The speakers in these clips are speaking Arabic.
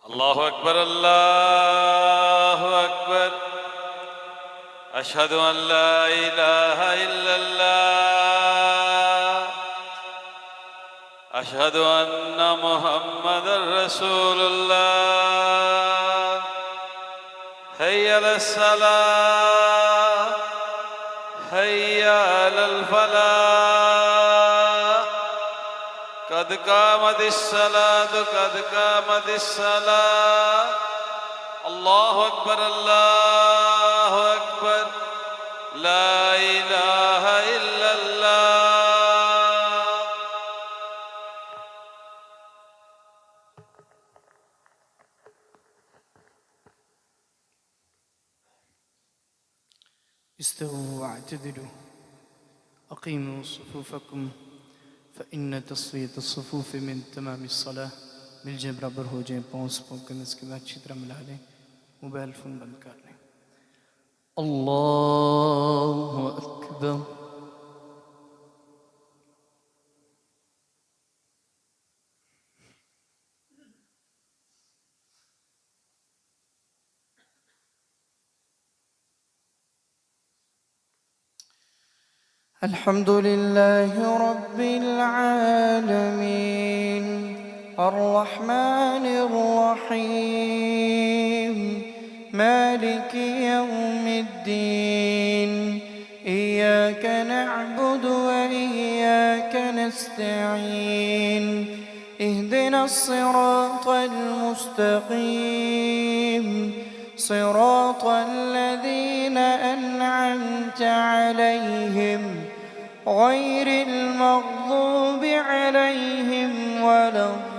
الله أكبر الله أكبر. أشهد أن لا إله إلا الله. أشهد أن محمدًا رسول الله. حي على الصلاة حي على الفلاح. قد قامت الصلاة قد قامت الصلاة. الله أكبر الله أكبر. لا إله إلا الله. استووا واعتدلوا أقيموا صفوفكم فإن تصفية الصفوف من تمام الصلاة. मिलजे बराबर हो जाए, पाँव करने इसके बाद अच्छी तरह मिला लें, मोबाइल फ़ोन बंद कर लें. अल्लाहु अकबर. الحمد لله رب العالمين الرحمن الرحيم مالك يوم الدين. إياك نعبد وإياك نستعين. اهدنا الصراط المستقيم صراط الذين أنعمت عليهم غير المغضوب عليهم ولا الضالين.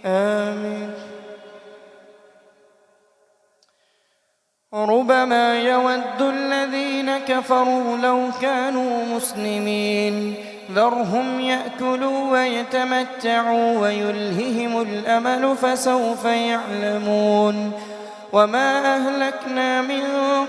آمين. ربما يود الذين كفروا لو كانوا مسلمين. ذرهم يأكلوا ويتمتعوا ويلههم الأمل فسوف يعلمون. وما أهلكنا من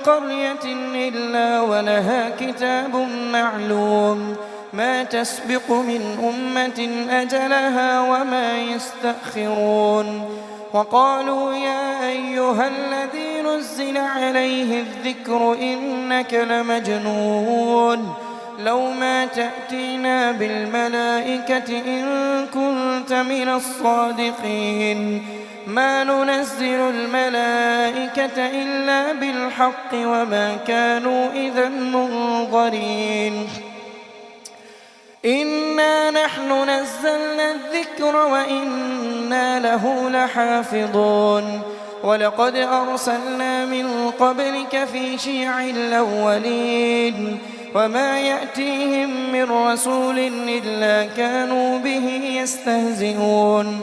قرية إلا ولها كتاب معلوم. ما تسبق من أمة أجلها وما يستأخرون. وقالوا يا أيها الذي نزل عليه الذكر إنك لمجنون. لو ما تأتينا بالملائكة إن كنت من الصادقين. ما ننزل الملائكة إلا بالحق وما كانوا إذا منظرين. إنا نحن نزلنا الذكر وإنا له لحافظون. ولقد أرسلنا من قبلك في شيع الأولين. وما يأتيهم من رسول إلا كانوا به يستهزئون.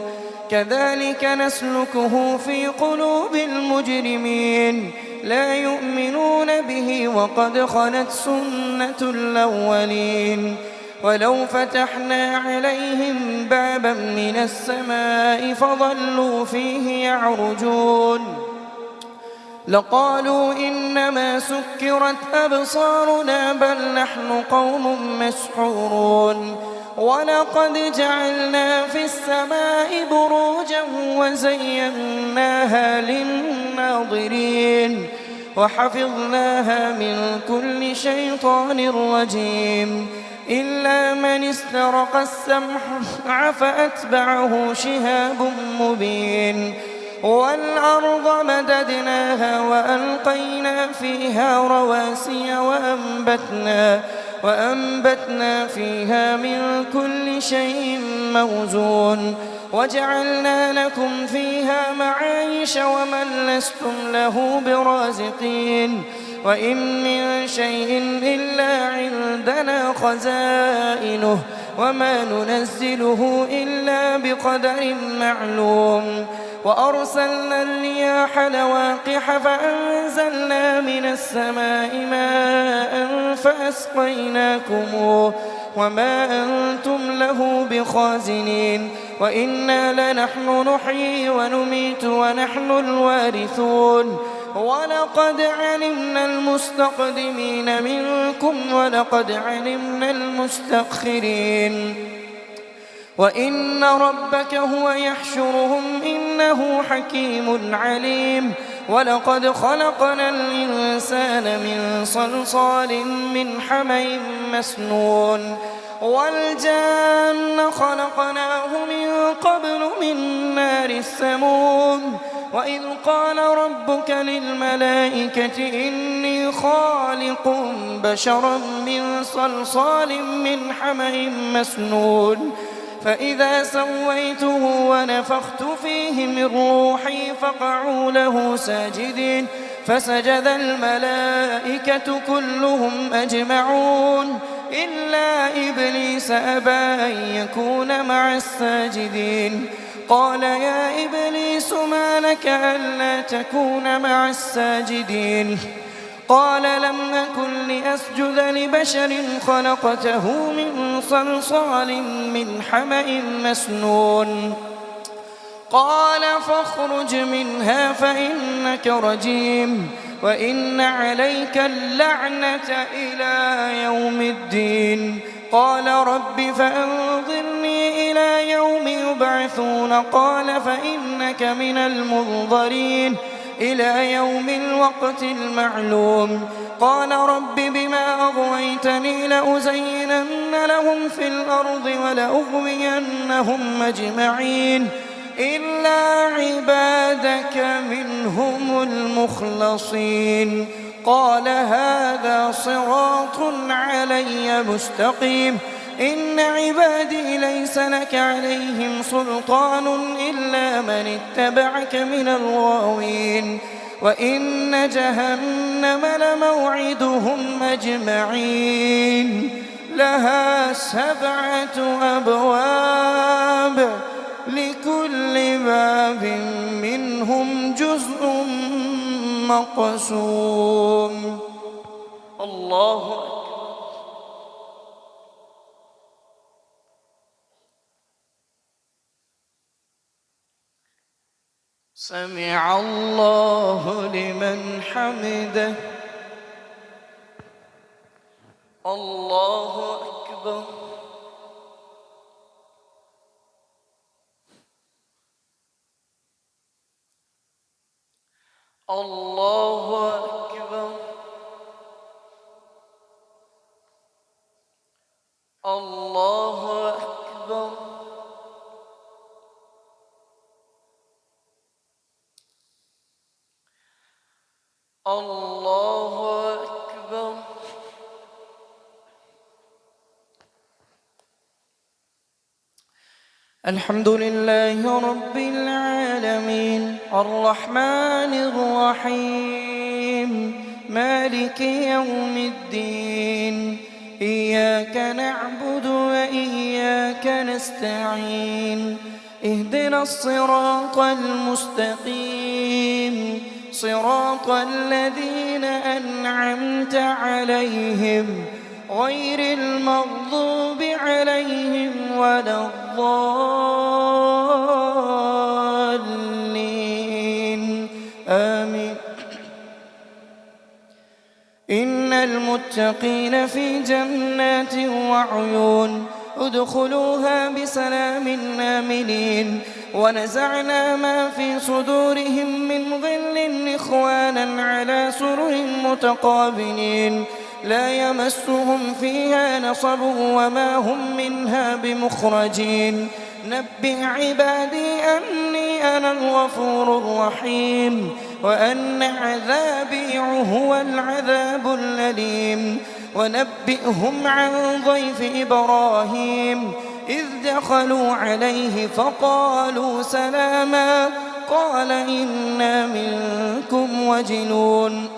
كذلك نسلكه في قلوب المجرمين. لا يؤمنون به وقد خلت سنة الأولين. ولو فتحنا عليهم بابا من السماء فظلوا فيه يعرجون لقالوا إنما سكرت أبصارنا بل نحن قوم مسحورون. ولقد جعلنا في السماء بروجا وزيناها للناظرين وحفظناها من كل شيطان رجيم. إلا من استرق السمع فأتبعه شهاب مبين. والأرض مددناها وألقينا فيها رواسي وأنبتنا فيها من كل شيء موزون. وجعلنا لكم فيها معايش ومن لستم له برازقين. وإن من شيء إلا عندنا خزائنه وما ننزله إلا بقدر معلوم. وأرسلنا الرياح لواقح فأنزلنا من السماء ماء فأسقيناكموه وما أنتم له بخازنين. وإنا لنحن نحيي ونميت ونحن الوارثون. ولقد علمنا المستقدمين منكم ولقد علمنا المستأخرين. وإن ربك هو يحشرهم إنه حكيم عليم. ولقد خلقنا الإنسان من صلصال من حمإ مسنون والجان خلقناه من قبل من نار السموم. وإذ قال ربك للملائكة إني خالق بشرا من صلصال من حمإ مسنون فإذا سويته ونفخت فيه من روحي فقعوا له ساجدين فسجد الملائكة كلهم أجمعون إلا إبليس أبى أن يكون مع الساجدين. قال يا إبليس ما لك ألا تكون مع الساجدين؟ قال لم أكن لأسجد لبشر خلقته من صلصال من حمإ مسنون. قال فاخرج منها فإنك رجيم وإن عليك اللعنة إلى يوم الدين. قال رب فأنظرني إلى يوم يبعثون قال فإنك من المنظرين إلى يوم الوقت المعلوم. قال رب بما أغويتني لأزينن لهم في الأرض ولأغوينهم أجمعين إلا عبادك منهم المخلصين. قال هذا صراط علي مستقيم إن عبادي ليس لك عليهم سلطان إلا من اتبعك من الغاوين. وإن جهنم لموعدهم أجمعين لها 7 أبواب لكل باب منهم جزء مقسوم. الله أكبر. سمع الله لمن حمده. الله أكبر. الله أكبر. الله أكبر. الله أكبر. الحمد لله رب العالمين الرحمن الرحيم مالك يوم الدين إياك نعبد وإياك نستعين اهدنا الصراط المستقيم صراط الذين أنعمت عليهم غير المغضوب عليهم ولا الضالين آمين. إن المتقين في جنات وعيون ادخلوها بسلام آمنين ونزعنا ما في صدورهم من غل إخوانا على سرر متقابلين لا يمسهم فيها نصب وما هم منها بمخرجين. نبئ عبادي أني أنا الغفور الرحيم وأن عذابي هو العذاب الأليم. ونبئهم عن ضيف إبراهيم إذ دخلوا عليه فقالوا سلاما قال إنا منكم وجلون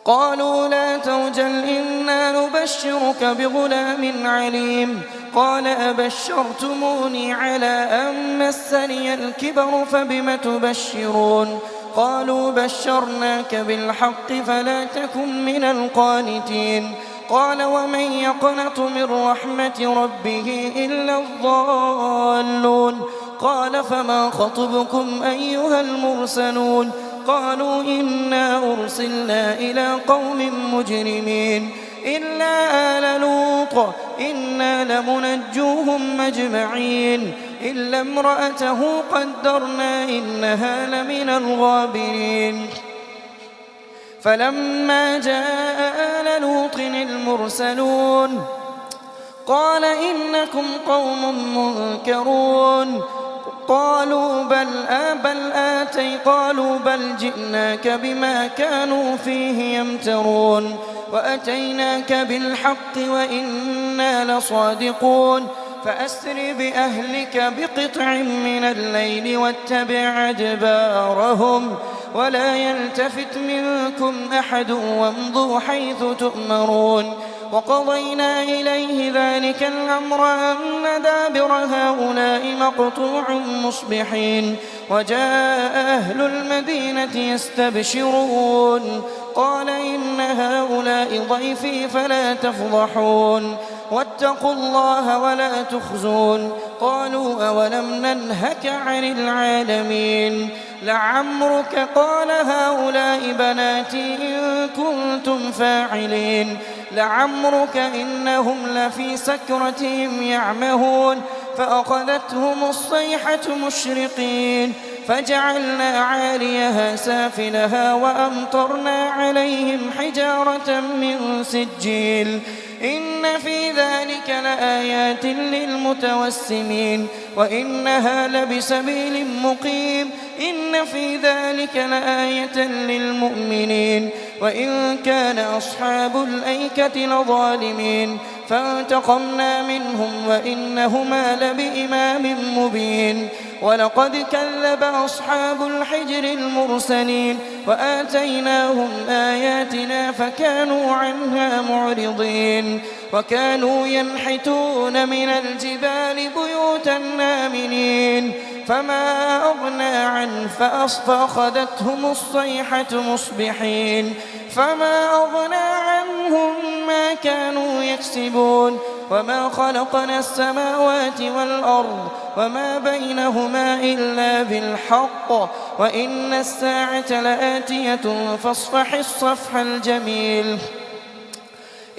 قالوا لا توجل إنا نبشرك بغلام عليم قال أبشرتموني على أن مسني الكبر فبم تبشرون قالوا بشرناك بالحق فلا تكن من القانتين قال ومن يقنط من رحمة ربه إلا الضالون قال فما خطبكم أيها المرسلون قالوا إنا أرسلنا إلى قوم مجرمين إلا آل لوط إنا لمنجوهم أجمعين إلا امرأته قدرنا إنها لمن الغابرين فلما جاء آل لوط المرسلون قال إنكم قوم منكرون قالوا بل جئناك بما كانوا فيه يمترون وأتيناك بالحق وإنا لصادقون فأسر بأهلك بقطع من الليل واتبع أدبارهم ولا يلتفت منكم أحد وامضوا حيث تؤمرون وقضينا إليه ذلك الأمر أن دابر هؤلاء مقطوع مصبحين وجاء أهل المدينة يستبشرون قال إن هؤلاء ضيفي فلا تفضحون واتقوا الله ولا تخزون قالوا أولم ننهك عن العالمين لعمرك قال هؤلاء بناتي إن كنتم فاعلين لعمرك إنهم لفي سكرتهم يعمهون فأخذتهم الصيحة مشرقين فجعلنا عاليها سافلها وأمطرنا عليهم حجارة من سجيل إن في ذلك لآيات للمتوسمين وإنها لبسبيل مقيم إن في ذلك لآية للمؤمنين وإن كان أصحاب الأيكة لظالمين فانتقمنا منهم وإنهما لبإمام مبين ولقد كذب أصحاب الحجر المرسلين وآتيناهم آياتنا فكانوا عنها معرضين وكانوا ينحتون من الجبال بيوتا آمنين فما أغنى عنهم فأخذتهم الصيحة مصبحين فما أغنى عنهم ما كانوا يكسبون وما خلقنا السماوات والأرض وما بينهما إلا بالحق وإن الساعة لآتية فاصفح الصفح الجميل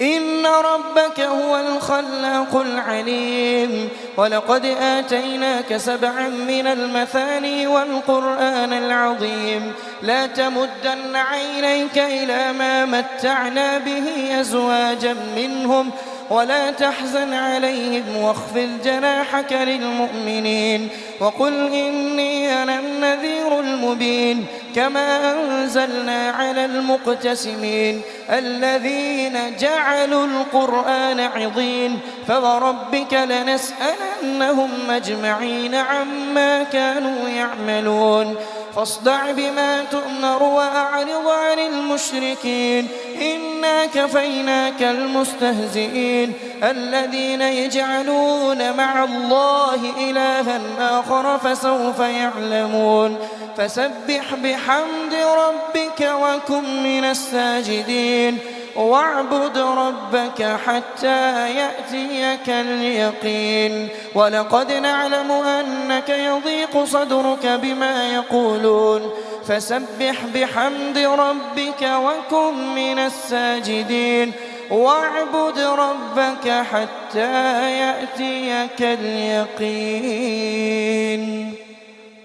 إن ربك هو الخلاق العليم ولقد آتيناك 7 من المثاني والقرآن العظيم لا تمدن عينيك إلى ما متعنا به أزواجا منهم ولا تحزن عليهم واخفض جناحك للمؤمنين وقل إني أنا النذير المبين كما أنزلنا على المقتسمين الذين جعلوا القرآن عضين فوربك لنسألنهم أجمعين عما كانوا يعملون فاصدع بما تؤمر وأعرض عن المشركين إنا كفيناك المستهزئين الذين يجعلون مع الله إلها آخر فسوف يعلمون فسبح بحمد ربك وكن من الساجدين واعبد ربك حتى يأتيك اليقين ولقد نعلم أنك يضيق صدرك بما يقولون فسبح بحمد ربك وكن من الساجدين واعبد ربك حتى يأتيك اليقين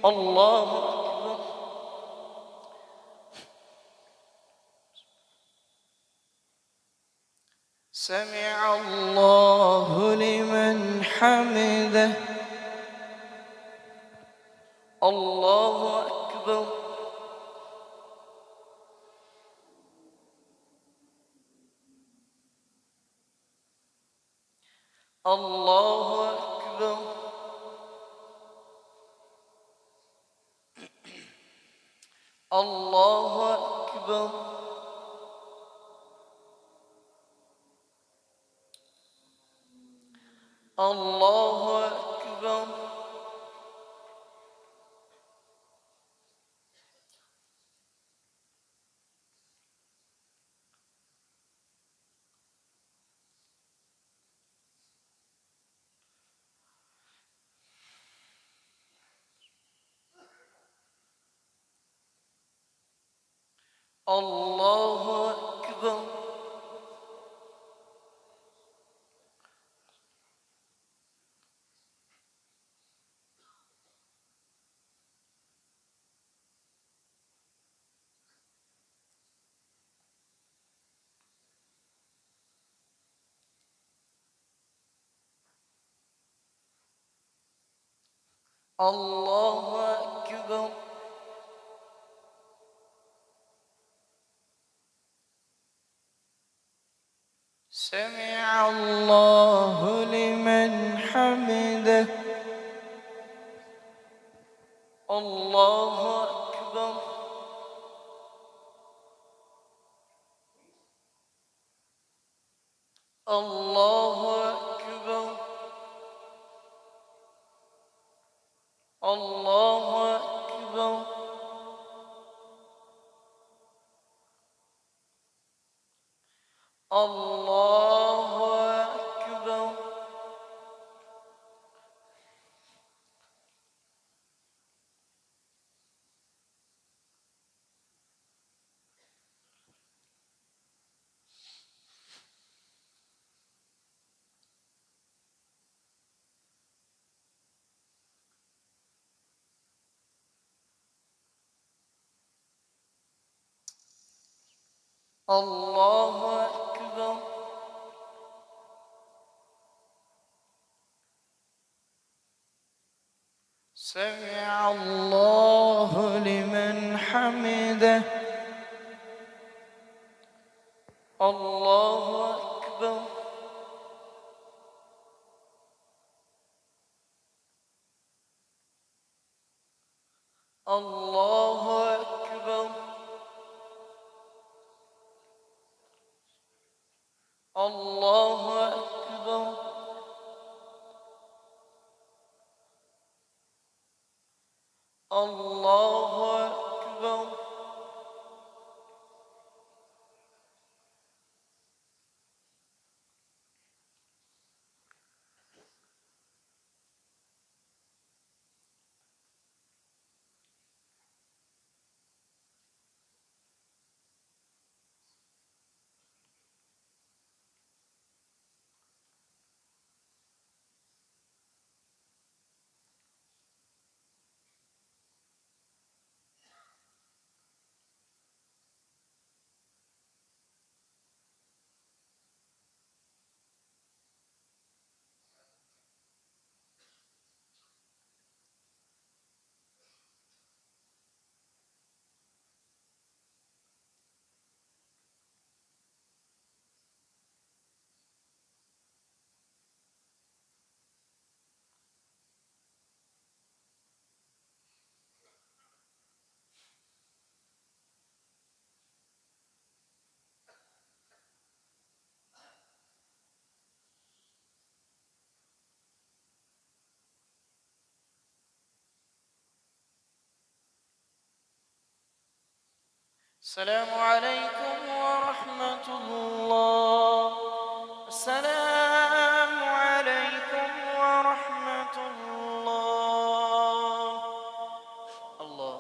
الله أكبر سمع الله لمن حمده الله أكبر الله أكبر الله أكبر الله أكبر الله أكبر الله أكبر. سمع الله لمن حمده. الله أكبر. الله أكبر. الله أكبر. الله أكبر. الله أكبر. سمع الله لمن حمده. الله أكبر. الله أكبر. الله أكبر. الله أكبر. السلام عليكم ورحمة الله. السلام عليكم ورحمة الله. الله.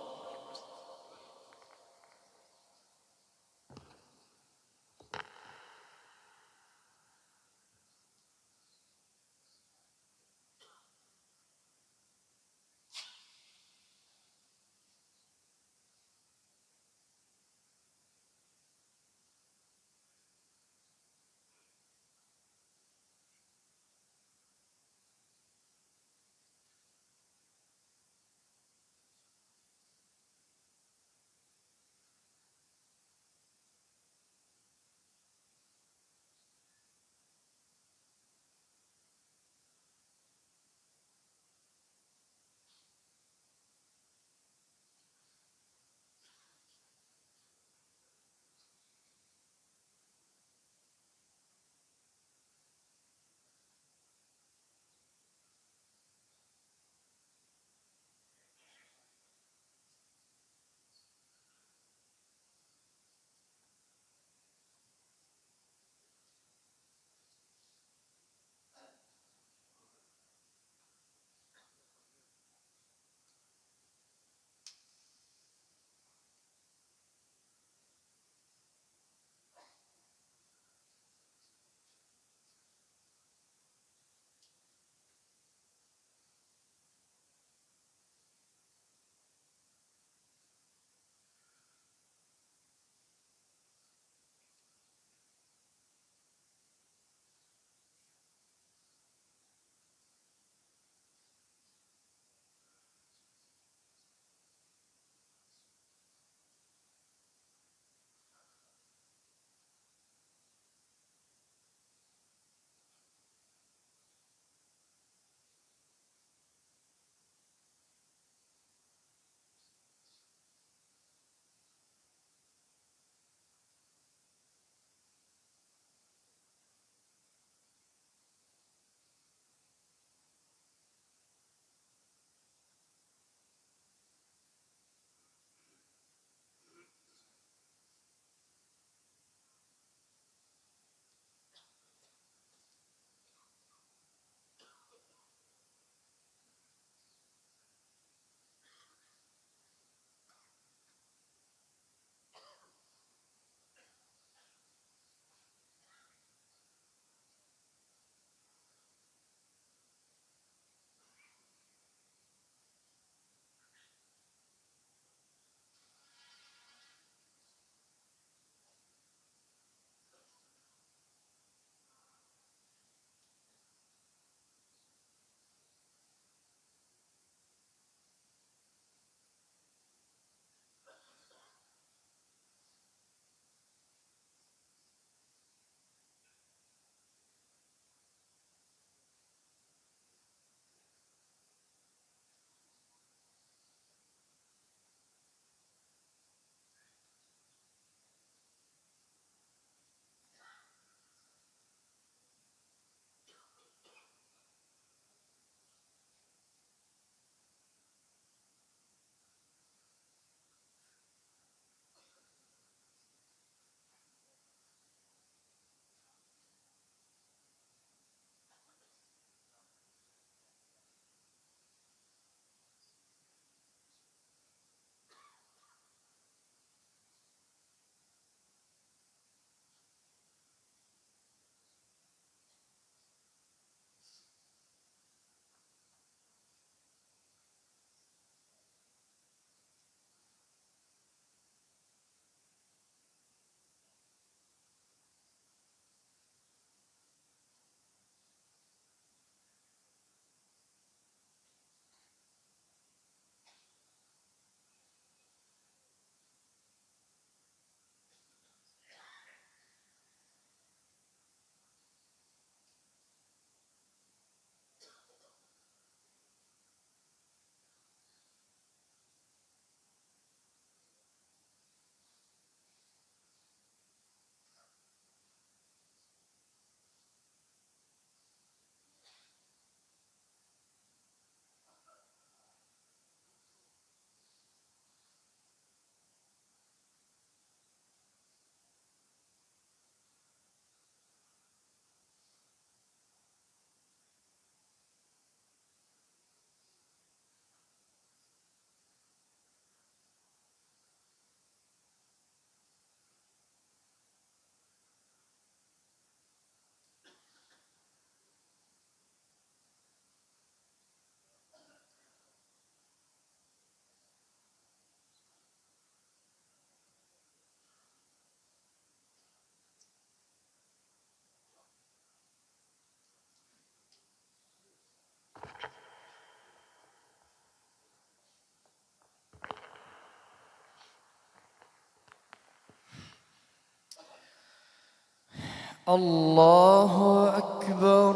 الله أكبر.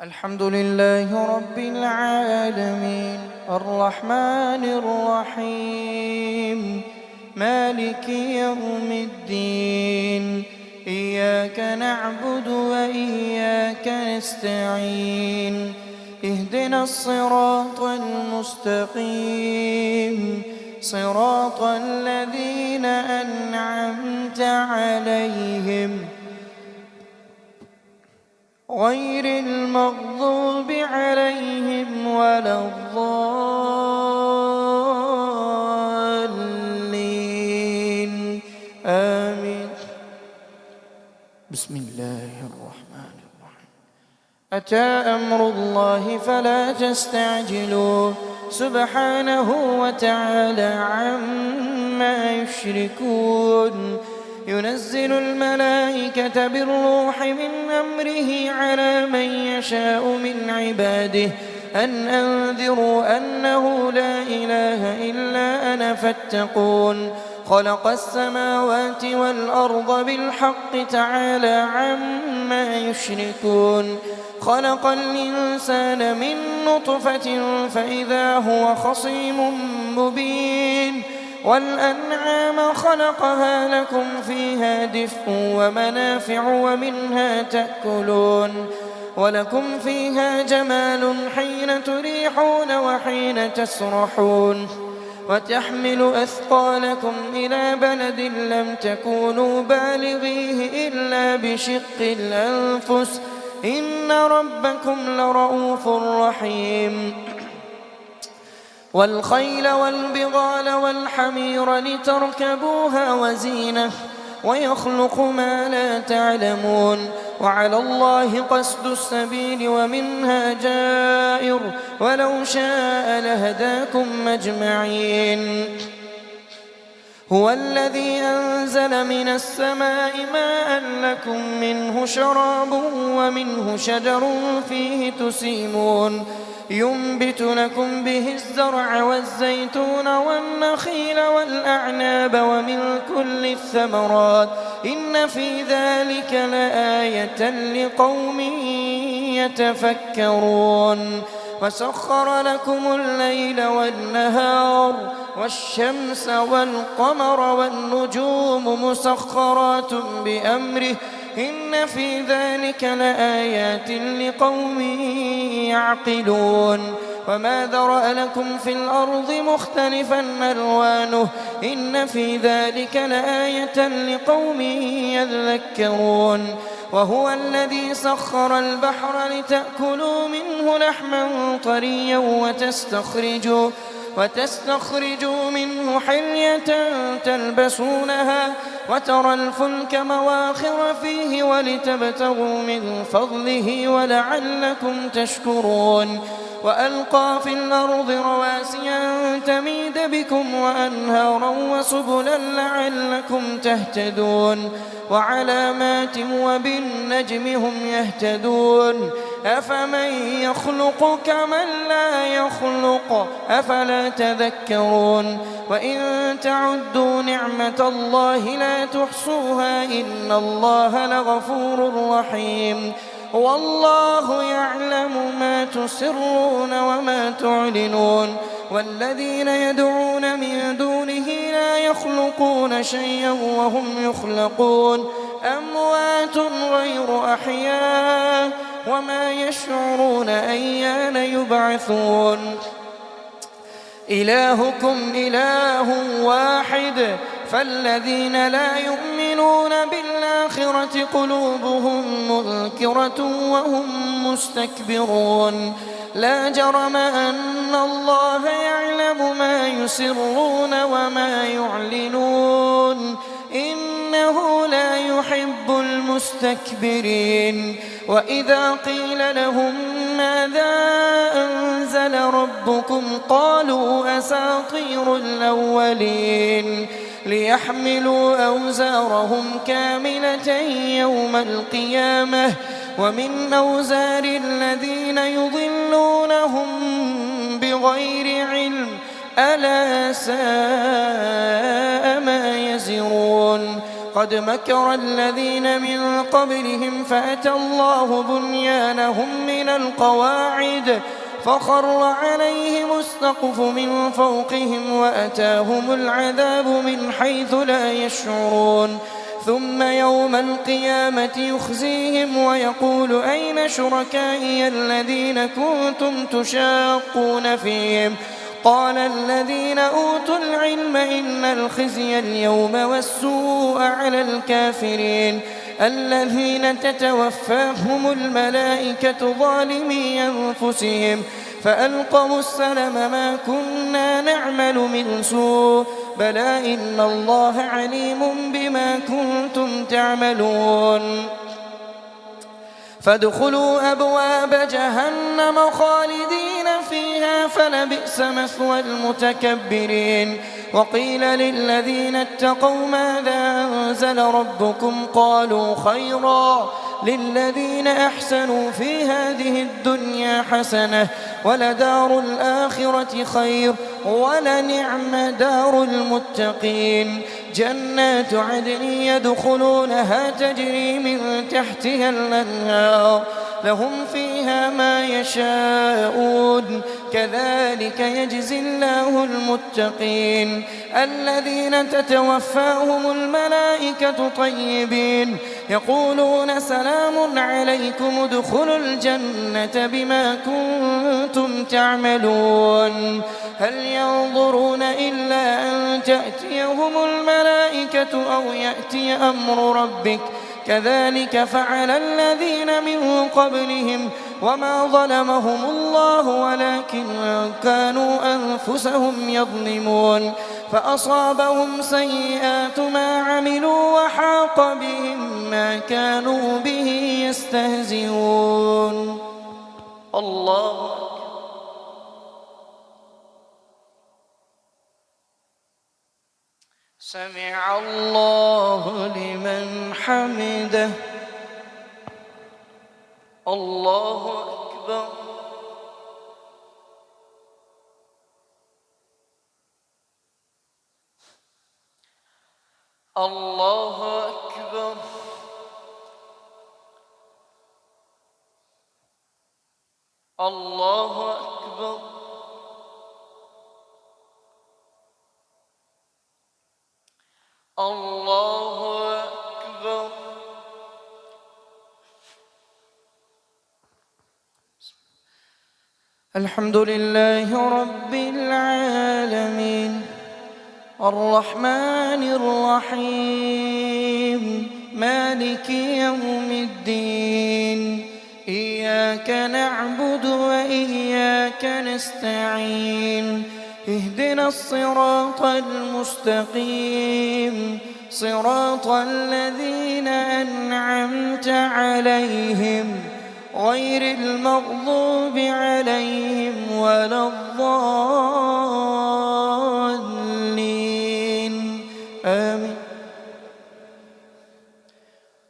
الحمد لله رب العالمين الرحمن الرحيم مالك يوم الدين إياك نعبد وإياك نستعين اهدنا الصراط المستقيم صراط الذين أنعمت عليهم غير المغضوب عليهم ولا الضالين آمين. بسم الله الرحمن الرحيم. أتى أمر الله فلا تستعجلوه سبحانه وتعالى عما يشركون. ينزل الملائكة بالروح من أمره على من يشاء من عباده أن أنذروا أنه لا إله إلا أنا فاتقون. خلق السماوات والأرض بالحق تعالى عما يشركون. خلق الإنسان من نطفة فإذا هو خصيم مبين. والأنعام خلقها لكم فيها دفء ومنافع ومنها تأكلون ولكم فيها جمال حين تريحون وحين تسرحون. وتحمل أثقالكم إلى بلد لم تكونوا بالغيه إلا بشق الأنفس إن ربكم لرؤوف رحيم. والخيل والبغال والحمير لتركبوها وزينة ويخلق ما لا تعلمون. وعلى الله قصد السبيل ومنها جائر ولو شاء لهداكم أجمعين. هو الذي أنزل من السماء ماء لكم منه شراب ومنه شجر فيه تسيمون. ينبت لكم به الزرع والزيتون والنخيل والأعناب ومن كل الثمرات إن في ذلك لآية لقوم يتفكرون. وسخر لكم الليل والنهار والشمس والقمر والنجوم مسخرات بأمره إن في ذلك لآيات لقوم يعقلون. وما ذرأ لكم في الأرض مختلفا ألوانه إن في ذلك لآية لقوم يذكرون. وهو الذي سخر البحر لتأكلوا منه لحما طريا وتستخرجوا منه حلية تلبسونها وترى الفلك مواخر فيه ولتبتغوا من فضله ولعلكم تشكرون. وألقى في الأرض رواسي أن تميد بكم وأنهارا وسبلا لعلكم تهتدون. وعلامات وبالنجم هم يهتدون. أفمن يخلق كمن لا يخلق أفلا تذكرون. وإن تعدوا نعمة الله لا تحصوها إن الله لغفور رحيم. والله يعلم ما تسرون وما تعلنون. والذين يدعون من دونه لا يخلقون شيئا وهم يخلقون أموات غير أحياء وما يشعرون أيان يبعثون. إلهكم إله واحد فالذين لا يؤمنون بالآخرة قلوبهم منكرة وهم مستكبرون. لا جرم أن الله يعلم ما يسرون وما يعلنون إنه لا يحب المستكبرين. وإذا قيل لهم ماذا أنزل ربكم قالوا أساطير الأولين ليحملوا أوزارهم كاملة يوم القيامة ومن أوزار الذين يضلونهم بغير علم ألا ساء ما يزرون قد مكر الذين من قبلهم فأتى الله بنيانهم من القواعد فخر عليهم السقف من فوقهم وأتاهم العذاب من حيث لا يشعرون ثم يوم القيامة يخزيهم ويقول أين شركائي الذين كنتم تشاقون فيهم قال الذين أوتوا العلم إن الخزي اليوم والسوء على الكافرين الذين تتوفاهم الملائكة ظالمي أنفسهم فألقوا السلم ما كنا نعمل من سوء بلى إن الله عليم بما كنتم تعملون فادخلوا أبواب جهنم خالدين فيها فلبئس مثوى المتكبرين وقيل للذين اتقوا ماذا أنزل ربكم قالوا خيرا للذين أحسنوا في هذه الدنيا حسنة ولدار الآخرة خير ولنعم دار المتقين جنات عدن يدخلونها تجري من تحتها الأنهار لهم فيها ما يشاءون كذلك يجزي الله المتقين الذين تتوفاهم الملائكة طيبين يقولون سلام عليكم ادخلوا الجنة بما كنتم تعملون هل ينظرون إلا أن تأتيهم الملائكة أو يأتي أمر ربك كذلك فعل الذين من قبلهم وما ظلمهم الله ولكن كانوا أنفسهم يظلمون فأصابهم سيئات ما عملوا وحاق بهم ما كانوا به يستهزئون الله سمع الله لمن حمده الله أكبر الله أكبر الله أكبر الله أكبر الحمد لله رب العالمين الرحمن الرحيم مالك يوم الدين إياك نعبد وإياك نستعين اهدنا الصراط المستقيم صراط الذين أنعمت عليهم غير المغضوب عليهم ولا الضالين آمين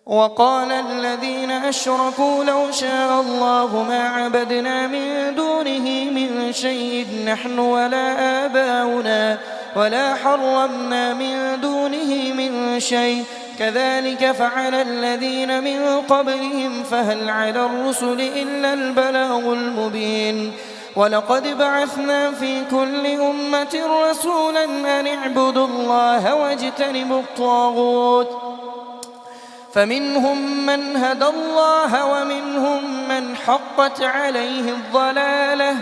وقال الذين أشركوا لو شاء الله ما عبدنا من دونه من شيء نحن ولا آباؤنا ولا حرمنا من دونه من شيء كذلك فعل الذين من قبلهم فهل على الرسل إلا البلاغ المبين ولقد بعثنا في كل أمة رسولا أن اعبدوا الله واجتنبوا الطاغوت فمنهم من هدى الله ومنهم من حقت عليه الضلالة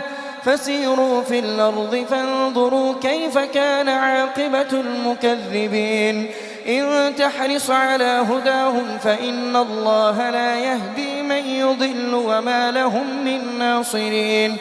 فسيروا في الأرض فانظروا كيف كان عاقبة المكذبين إن تحرص على هداهم فإن الله لا يهدي من يضل وما لهم من ناصرين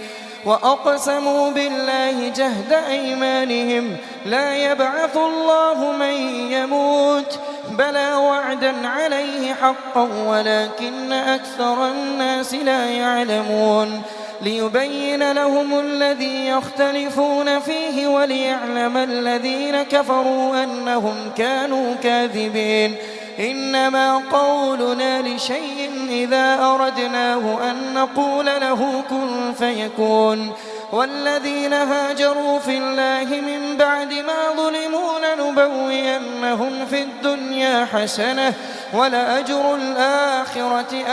وأقسموا بالله جهد أيمانهم لا يبعث الله من يموت بلى وعدا عليه حقا ولكن أكثر الناس لا يعلمون ليبين لهم الذي يختلفون فيه وليعلم الذين كفروا أنهم كانوا كاذبين إنما قولنا لشيء إذا أردناه أن نقول له كن فيكون والذين هاجروا في الله من بعد ما ظلموا لنبوينهم في الدنيا حسنة ولأجر الآخرة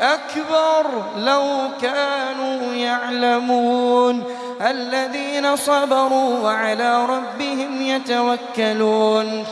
أكبر لو كانوا يعلمون الذين صبروا وعلى ربهم يتوكلون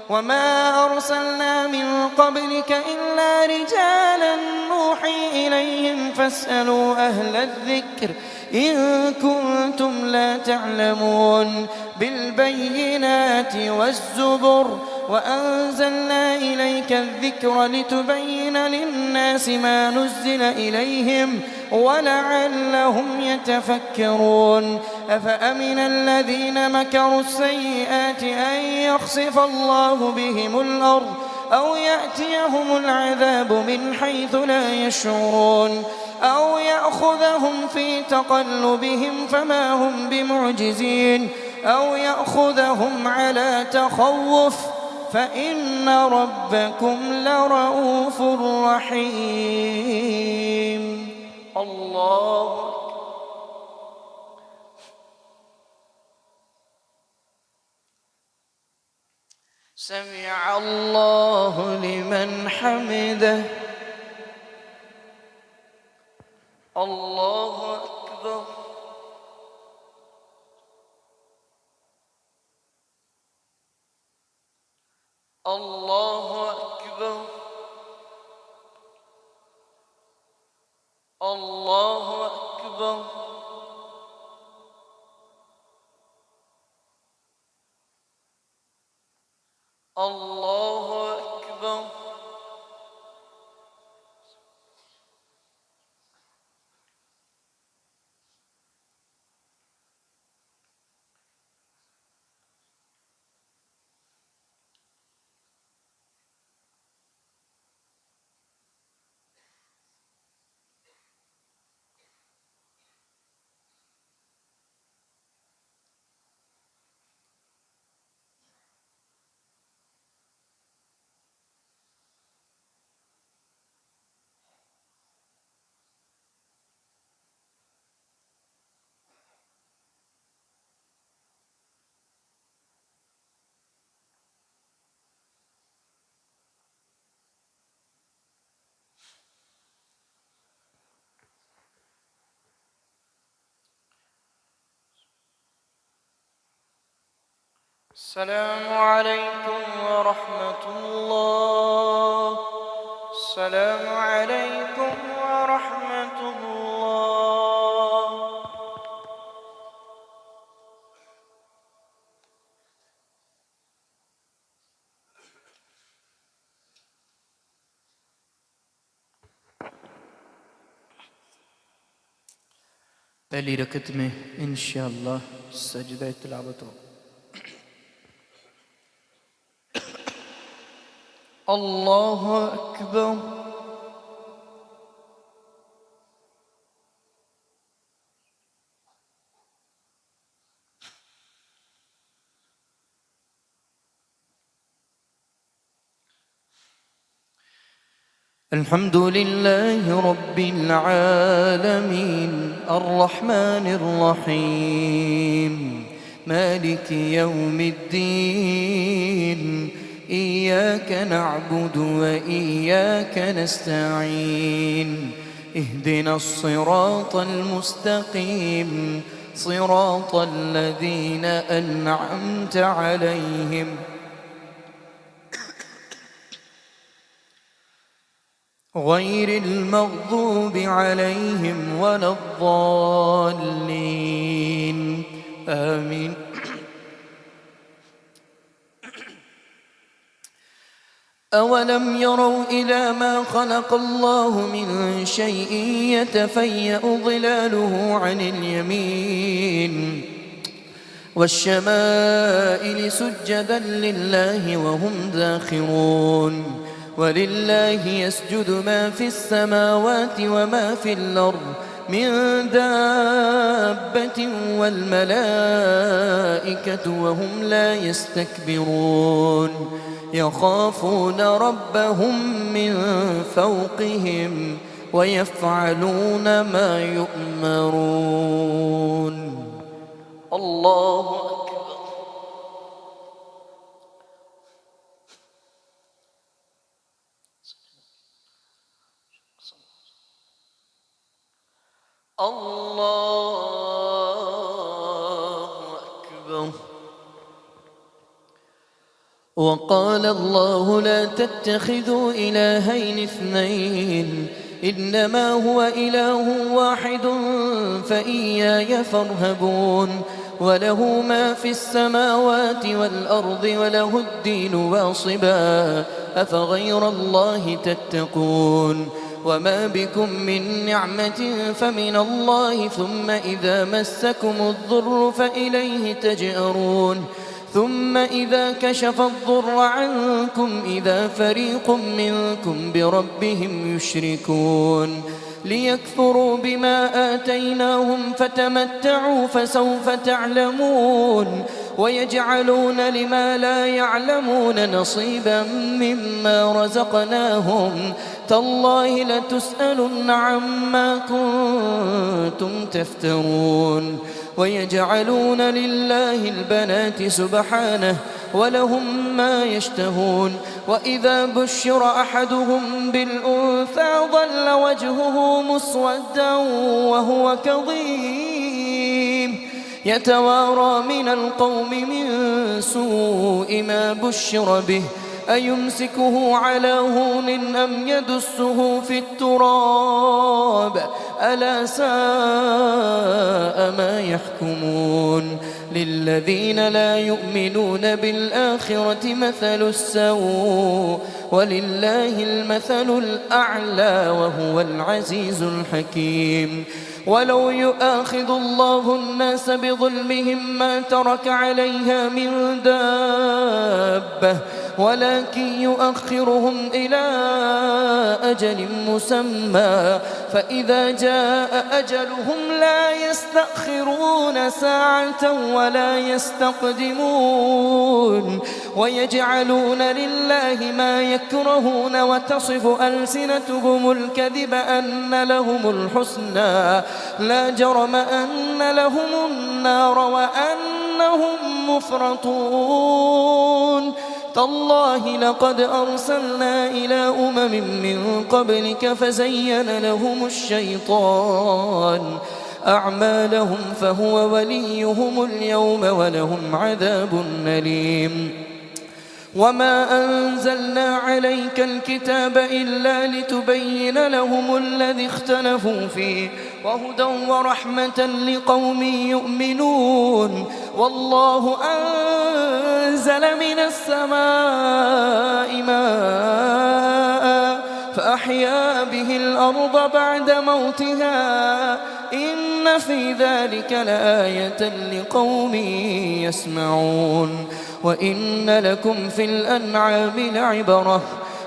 وما أرسلنا من قبلك إلا رجالا نوحي إليهم فاسألوا أهل الذكر إن كنتم لا تعلمون بالبينات والزبر وأنزلنا إليك الذكر لتبين للناس ما نزل إليهم ولعلهم يتفكرون أفأمن الذين مكروا السيئات أن يخسف الله بهم الأرض أو يأتيهم العذاب من حيث لا يشعرون أو يأخذهم في تقلبهم فما هم بمعجزين أو يأخذهم على تخوف فإن ربكم لرؤوف رحيم. الله سمع الله لمن حمده. الله أكبر. الله أكبر. الله أكبر. الله أكبر. السلام عليكم ورحمة الله. السلام عليكم ورحمة الله. पहली रकत में इंशाअल्लाह सजदा तिलावत हो। الله أكبر. الحمد لله رب العالمين الرحمن الرحيم مالك يوم الدين إياك نعبد وإياك نستعين اهدنا الصراط المستقيم صراط الذين أنعمت عليهم غير المغضوب عليهم ولا الضالين آمين. أولم يروا إلى ما خلق الله من شيء يتفيأ ظلاله عن اليمين والشمائل سجدا لله وهم داخرون ولله يسجد ما في السماوات وما في الأرض من دابة والملائكة وهم لا يستكبرون يخافون ربهم من فوقهم ويفعلون ما يؤمرون. الله أكبر. الله أكبر. وقال الله لا تتخذوا إلهين اثنين إنما هو إله واحد فإياي فارهبون وله ما في السماوات والأرض وله الدين واصبا أفغير الله تتقون وما بكم من نعمة فمن الله ثم إذا مسكم الضر فإليه تجأرون ثم إذا كشف الضر عنكم إذا فريق منكم بربهم يشركون ليكفروا بما آتيناهم فتمتعوا فسوف تعلمون ويجعلون لما لا يعلمون نصيبا مما رزقناهم تالله لتسألن عما كنتم تفترون ويجعلون لله البنات سبحانه ولهم ما يشتهون وإذا بشر أحدهم بالأنثى ظل وجهه مسودا وهو كظيم يتوارى من القوم من سوء ما بشر به أيمسكه على هون أم يدسه في التراب ألا ساء ما يحكمون للذين لا يؤمنون بالآخرة مثل السوء ولله المثل الأعلى وهو العزيز الحكيم ولو يؤاخذ الله الناس بظلمهم ما ترك عليها من دابة ولكن يؤخرهم إلى أجل مسمى فإذا جاء أجلهم لا يستأخرون ساعة ولا يستقدمون ويجعلون لله ما يكرهون وتصف ألسنتهم الكذب أن لهم الحسنى لا جرم أن لهم النار وأنهم مفرطون تالله لقد أرسلنا إلى أمم من قبلك فزين لهم الشيطان أعمالهم فهو وليهم اليوم ولهم عذاب أليم وما أنزلنا عليك الكتاب إلا لتبين لهم الذي اختلفوا فيه وهدى ورحمة لقوم يؤمنون والله أنزل من السماء ماء فأحيا به الأرض بعد موتها إن في ذلك لآية لقوم يسمعون وإن لكم في الأنعام لعبرة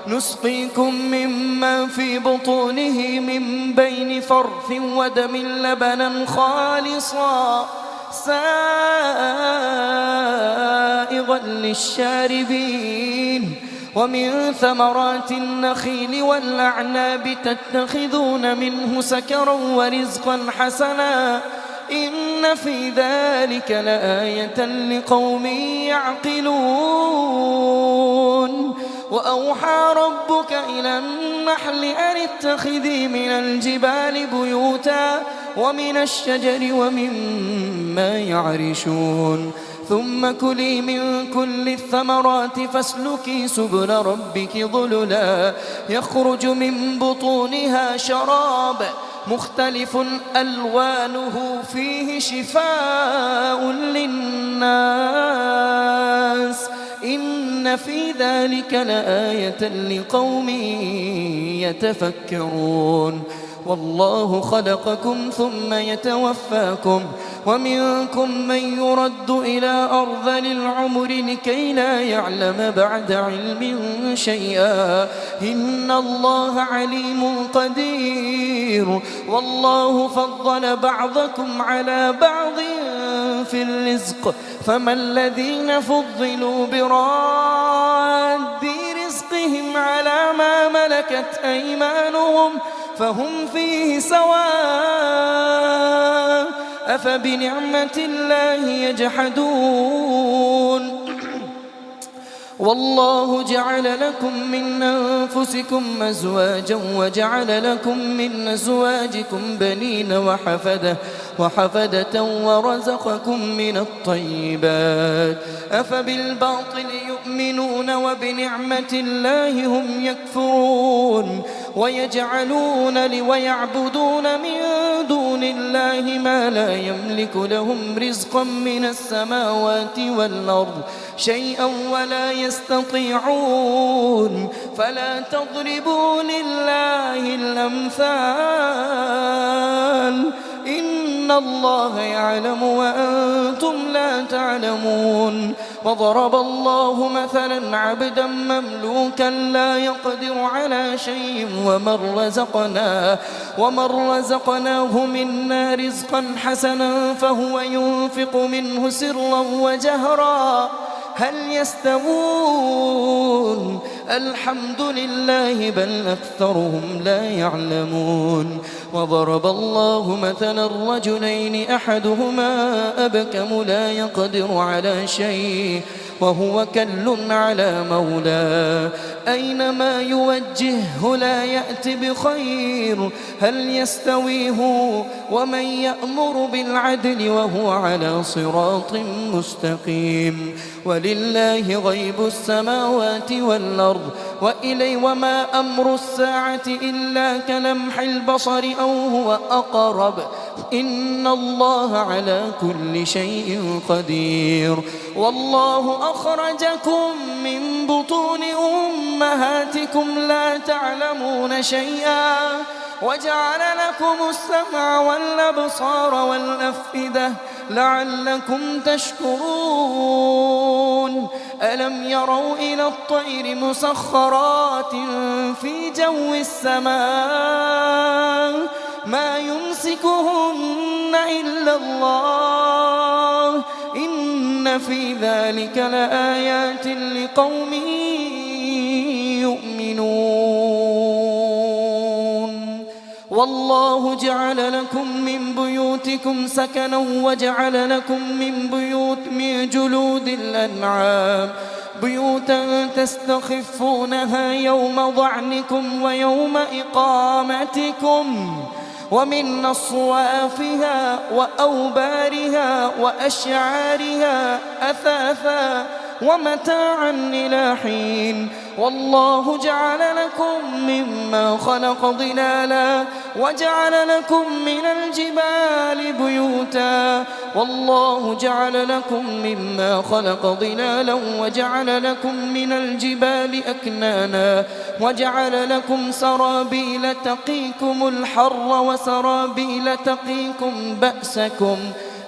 نسقيكم مما في بطونه من بين فرث ودم لبنا خالصا سائغا للشاربين ومن ثمرات النخيل والأعناب تتخذون منه سكرا ورزقا حسنا إن في ذلك لآية لقوم يعقلون وأوحى ربك إلى النحل أن اتخذي من الجبال بيوتا ومن الشجر ومما يعرشون ثم كلي من كل الثمرات فاسلكي سبل ربك ذللا يخرج من بطونها شراب مختلف ألوانه فيه شفاء للناس إن في ذلك لآية لقوم يتفكرون والله خلقكم ثم يتوفاكم ومنكم من يرد إلى أرذل العمر لكي لا يعلم بعد علم شيئا إن الله عليم قدير والله فضل بعضكم على بعض في الرزق فما الذين فضلوا براد رزقهم على ما ملكت أيمانهم فهم فيه سواء أفبنعمة الله يجحدون والله جعل لكم من أنفسكم أزواجا وجعل لكم من أزواجكم بنين وحفدة ورزقكم من الطيبات أفبالباطل يؤمنون وبنعمة الله هم يكفرون ويعبدون من دون الله ما لا يملك لهم رزقا من السماوات والأرض شيئا ولا يستطيعون فلا تضربوا لله الأمثال إن الله يعلم وأنتم لا تعلمون وضرب الله مثلا عبدا مملوكا لا يقدر على شيء ومن رزقناه منا رزقا حسنا فهو ينفق منه سرا وجهرا هل يستوون الحمد لله بل أكثرهم لا يعلمون وضرب الله مثلا رجلين أحدهما أبكم لا يقدر على شيء وهو كل على مولاه أينما يوجهه لا يأت بخير هل يستوي هو ومن يأمر بالعدل وهو على صراط مستقيم ولله غيب السماوات والأرض وما أمر الساعة إلا كلمح البصر أو هو أقرب إن الله على كل شيء قدير والله أخرجكم من بطون أمهاتكم لا تعلمون شيئا وجعل لكم السمع والأبصار والأفئدة لعلكم تشكرون ألم يروا إلى الطير مسخرات في جو السماء ما يمسكهن إلا الله إن في ذلك لآيات لقوم يؤمنون والله جعل لكم من بيوتكم سكنا وجعل لكم من جلود الأنعام بيوتا تستخفونها يوم ضعنكم ويوم إقامتكم ومن أصوافها وأوبارها وأشعارها أثاثا ومتاعا إلى حين والله جعل لكم مما خلق ظلالا وجعل لكم من الجبال بيوتا والله جعل لكم مما خلق ظلالا وجعل لكم من الجبال أكنانا وجعل لكم سرابيل تقيكم الحر وسرابيل تقيكم بأسكم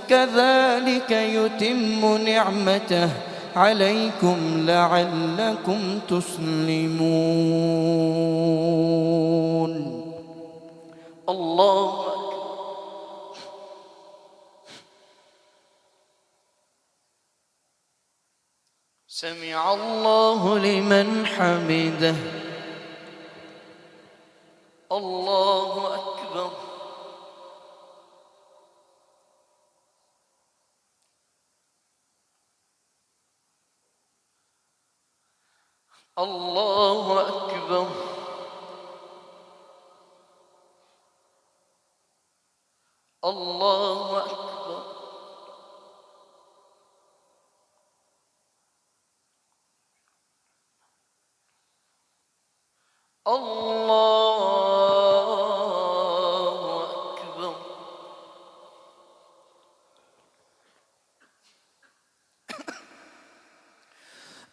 كذلك يتم نعمته عليكم لعلكم تسلمون الله أكبر سمع الله لمن حمده الله أكبر الله أكبر الله أكبر الله أكبر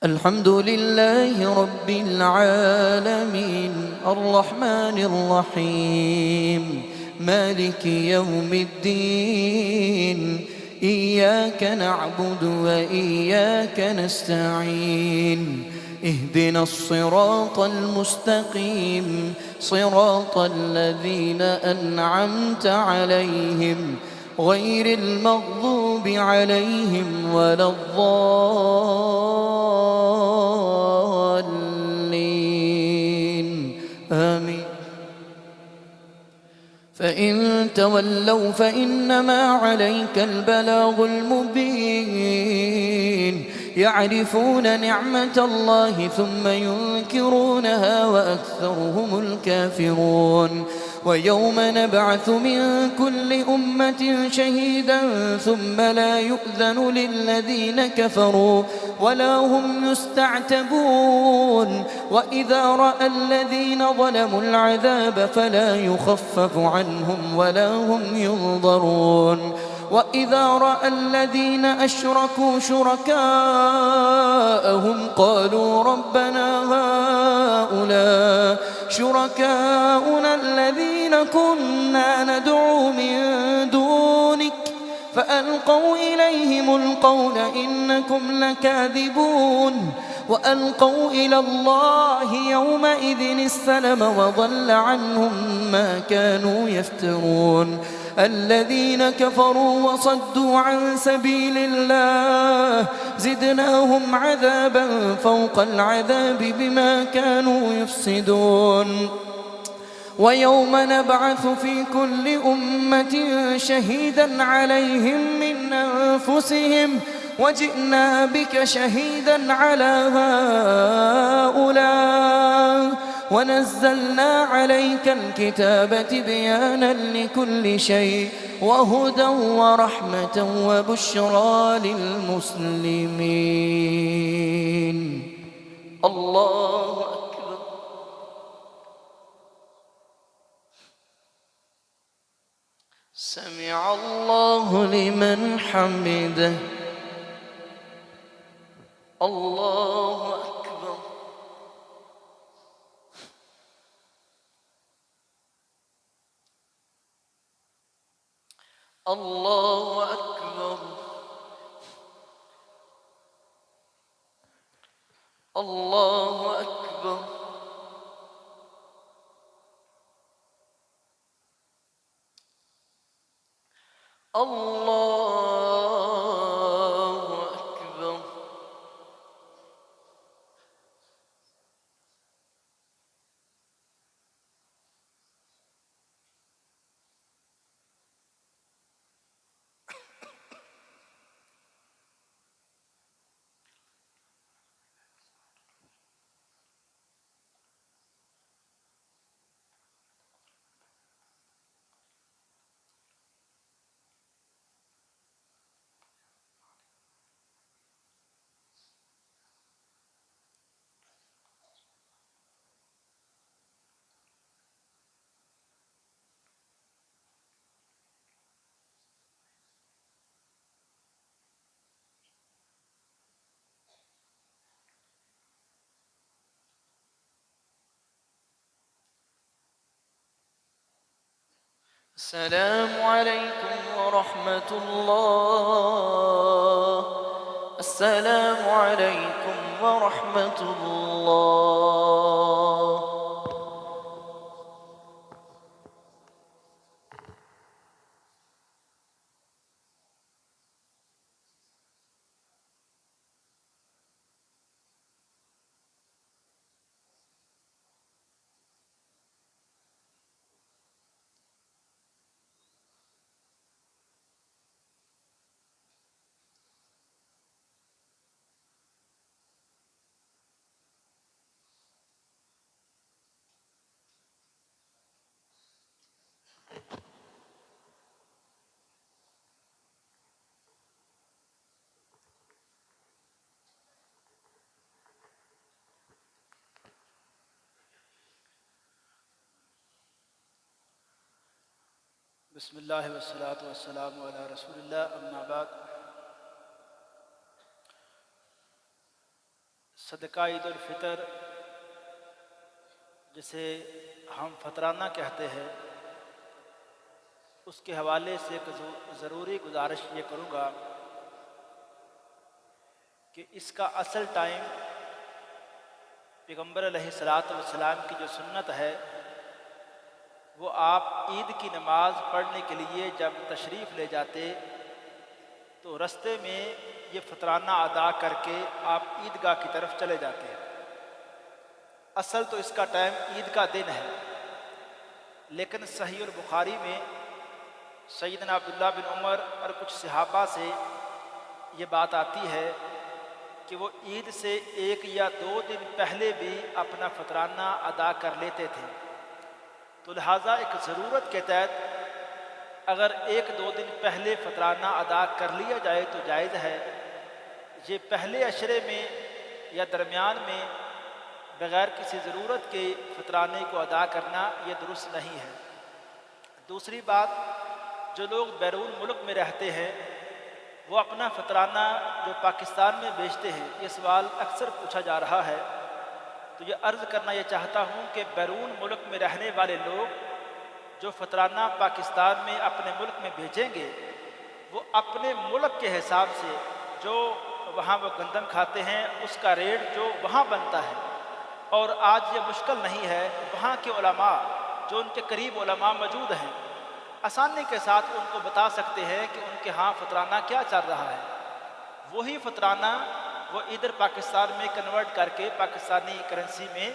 الحمد لله رب العالمين الرحمن الرحيم مالك يوم الدين إياك نعبد وإياك نستعين اهدنا الصراط المستقيم صراط الذين أنعمت عليهم غير المغضوب عليهم ولا الضالين آمين تولوا فإنما عليك البلاغ المبين يعرفون نعمة الله ثم ينكرونها وأكثرهم الكافرون ويوم نبعث من كل أمة شهيدا ثم لا يؤذن للذين كفروا ولا هم يستعتبون وإذا رأى الذين ظلموا العذاب فلا يخفف عنهم ولا هم ينظرون وإذا رأى الذين أشركوا شركاءهم قالوا ربنا هؤلاء شركاؤنا الذين كنا ندعو من دونك فألقوا إليهم القول إنكم لكاذبون وألقوا إلى الله يومئذ السلم وضل عنهم ما كانوا يفترون الذين كفروا وصدوا عن سبيل الله زدناهم عذابا فوق العذاب بما كانوا يفسدون ويوم نبعث في كل أمة شهيدا عليهم من أنفسهم وجئنا بك شهيدا على هؤلاء ونزلنا عليك الكتاب تبيانا لكل شيء وهدى ورحمة وبشرى للمسلمين. الله أكبر. سمع الله لمن حمده. الله أكبر. الله أكبر. الله أكبر. الله أكبر. السلام عليكم ورحمة الله. السلام عليكم ورحمة الله. बिस्मिल्लाह वस्सलातु वस्सलामु अला रसूलिल्लाह अम्मा बाद। सदका ईद उल फितर जिसे हम फतराना कहते हैं, उसके हवाले से एक ज़रूरी गुजारिश ये करूँगा कि इसका असल टाइम पैगम्बर अलैहिस्सलातु वस्सलाम की जो सुन्नत है वो आप ईद की नमाज़ पढ़ने के लिए जब तशरीफ़ ले जाते तो रास्ते में ये फतराना अदा करके आप ईदगाह की तरफ चले जाते हैं। असल तो इसका टाइम ईद का दिन है, लेकिन सहीह बुखारी में سیدنا عبداللہ بن عمر اور کچھ صحابہ سے یہ بات آتی ہے کہ وہ عید سے 1 یا 2 دن پہلے بھی اپنا فطرانہ ادا کر لیتے تھے، تو لہٰذا ایک ضرورت کے تحت اگر 1-2 دن پہلے فطرانہ ادا کر لیا جائے تو جائز ہے۔ یہ پہلے عشرے میں یا درمیان میں بغیر کسی ضرورت کے فطرانے کو ادا کرنا یہ درست نہیں ہے۔ دوسری بات، جو لوگ بیرون ملک میں رہتے ہیں وہ اپنا فطرانہ جو پاکستان میں بیچتے ہیں، یہ سوال اکثر پوچھا جا رہا ہے، تو یہ عرض کرنا یہ چاہتا ہوں کہ بیرون ملک میں رہنے والے لوگ جو فطرانہ پاکستان میں اپنے ملک میں بھیجیں گے وہ اپنے ملک کے حساب سے جو وہاں وہ گندم کھاتے ہیں اس کا ریٹ جو وہاں بنتا ہے، اور آج یہ مشکل نہیں ہے، وہاں کے علماء جو ان کے قریب علماء موجود ہیں آسانی کے ساتھ ان کو بتا سکتے ہیں کہ ان کے ہاں فطرانہ کیا چل رہا ہے، وہی فطرانہ وہ ادھر پاکستان میں کنورٹ کر کے پاکستانی کرنسی میں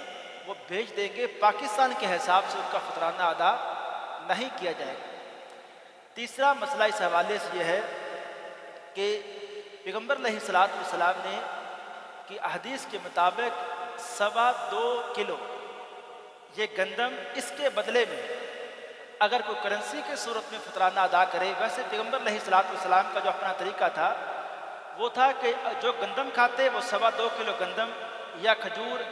وہ بھیج دیں گے، پاکستان کے حساب سے ان کا فطرانہ ادا نہیں کیا جائے گا۔ تیسرا مسئلہ اس حوالے سے یہ ہے کہ پیغمبر علیہ السلام نے کہ حدیث کے مطابق 2.25 کلو یہ گندم، اس کے بدلے میں اگر کوئی کرنسی کے صورت میں فطرانہ ادا کرے، ویسے پیغمبر علیہ السلام کا جو اپنا طریقہ تھا وہ تھا کہ جو گندم کھاتے وہ 2.25 کلو گندم یا کھجور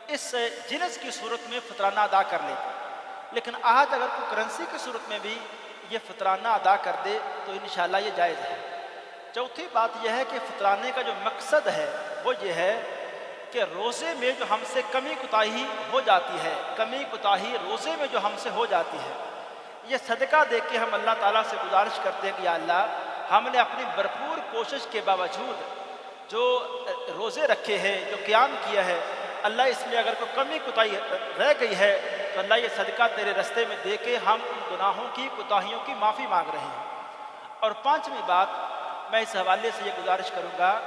اس جنس کی صورت میں فطرانہ ادا کر لیتے، لیکن آج اگر کوئی کرنسی کی صورت میں بھی یہ فطرانہ ادا کر دے تو انشاءاللہ یہ جائز ہے۔ چوتھی بات یہ ہے کہ فطرانے کا جو مقصد ہے وہ یہ ہے کہ روزے میں جو ہم سے کمی کوتاہی ہو جاتی ہے، کمی کوتاہی روزے میں جو ہم سے ہو جاتی ہے، یہ صدقہ دے کے ہم اللہ تعالیٰ سے گزارش کرتے ہیں کہ یا اللہ ہم نے اپنی بھرپور کوشش کے باوجود جو روزے رکھے ہیں، جو قیام کیا ہے، اللہ اس میں اگر کوئی کمی کوتاہی رہ گئی ہے تو اللہ یہ صدقہ تیرے رستے میں دے کے ہم ان گناہوں کی کوتاہیوں کی معافی مانگ رہے ہیں۔ اور پانچویں بات، میں اس حوالے سے یہ گزارش کروں گا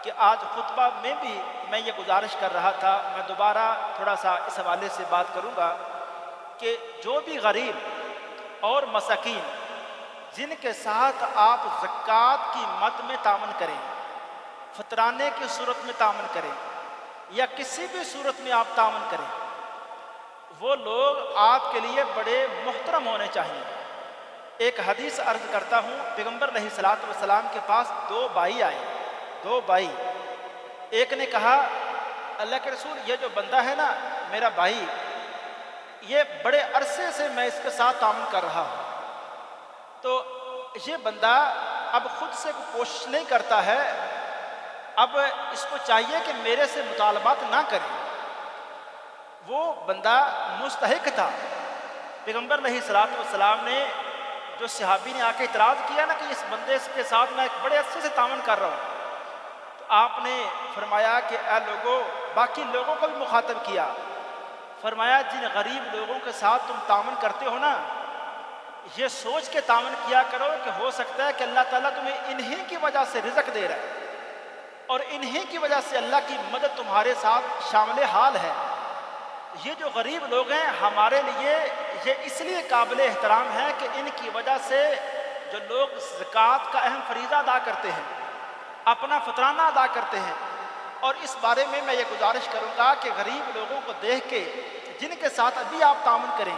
کہ آج خطبہ میں بھی میں یہ گزارش کر رہا تھا، میں دوبارہ تھوڑا سا اس حوالے سے بات کروں گا کہ جو بھی غریب اور مساکین جن کے ساتھ آپ زکوٰۃ کی مد میں تعاون کریں، فطرانے کی صورت میں تعاون کریں یا کسی بھی صورت میں آپ تعاون کریں، وہ لوگ آپ کے لیے بڑے محترم ہونے چاہیے۔ ایک حدیث عرض کرتا ہوں، پیغمبر علیہ السلام کے پاس 2 بھائی آئے، 2 بھائی۔ ایک نے کہا اللہ کے رسول یہ جو بندہ ہے نا میرا بھائی، یہ بڑے عرصے سے میں اس کے ساتھ تعاون کر رہا ہوں، تو یہ بندہ اب خود سے کوشش نہیں کرتا ہے، اب اس کو چاہیے کہ میرے سے مطالبات نہ کرے۔ وہ بندہ مستحق تھا۔ پیغمبر علیہ السلام نے جو صحابی نے آ کے اعتراض کیا نا کہ اس بندے کے ساتھ میں ایک بڑے عرصے سے تعاون کر رہا ہوں، تو آپ نے فرمایا کہ اے لوگوں، باقی لوگوں کو بھی مخاطب کیا، فرمایا جن غریب لوگوں کے ساتھ تم تعاون کرتے ہو نا، یہ سوچ کے تعاون کیا کرو کہ ہو سکتا ہے کہ اللہ تعالیٰ تمہیں انہی کی وجہ سے رزق دے رہا ہے اور انہی کی وجہ سے اللہ کی مدد تمہارے ساتھ شامل حال ہے۔ یہ جو غریب لوگ ہیں ہمارے لیے یہ اس لیے قابل احترام ہے کہ ان کی وجہ سے جو لوگ زکوٰۃ کا اہم فریضہ ادا کرتے ہیں، اپنا فطرانہ ادا کرتے ہیں، اور اس بارے میں میں یہ گزارش کروں گا کہ غریب لوگوں کو دیکھ کے جن کے ساتھ ابھی آپ تعاون کریں،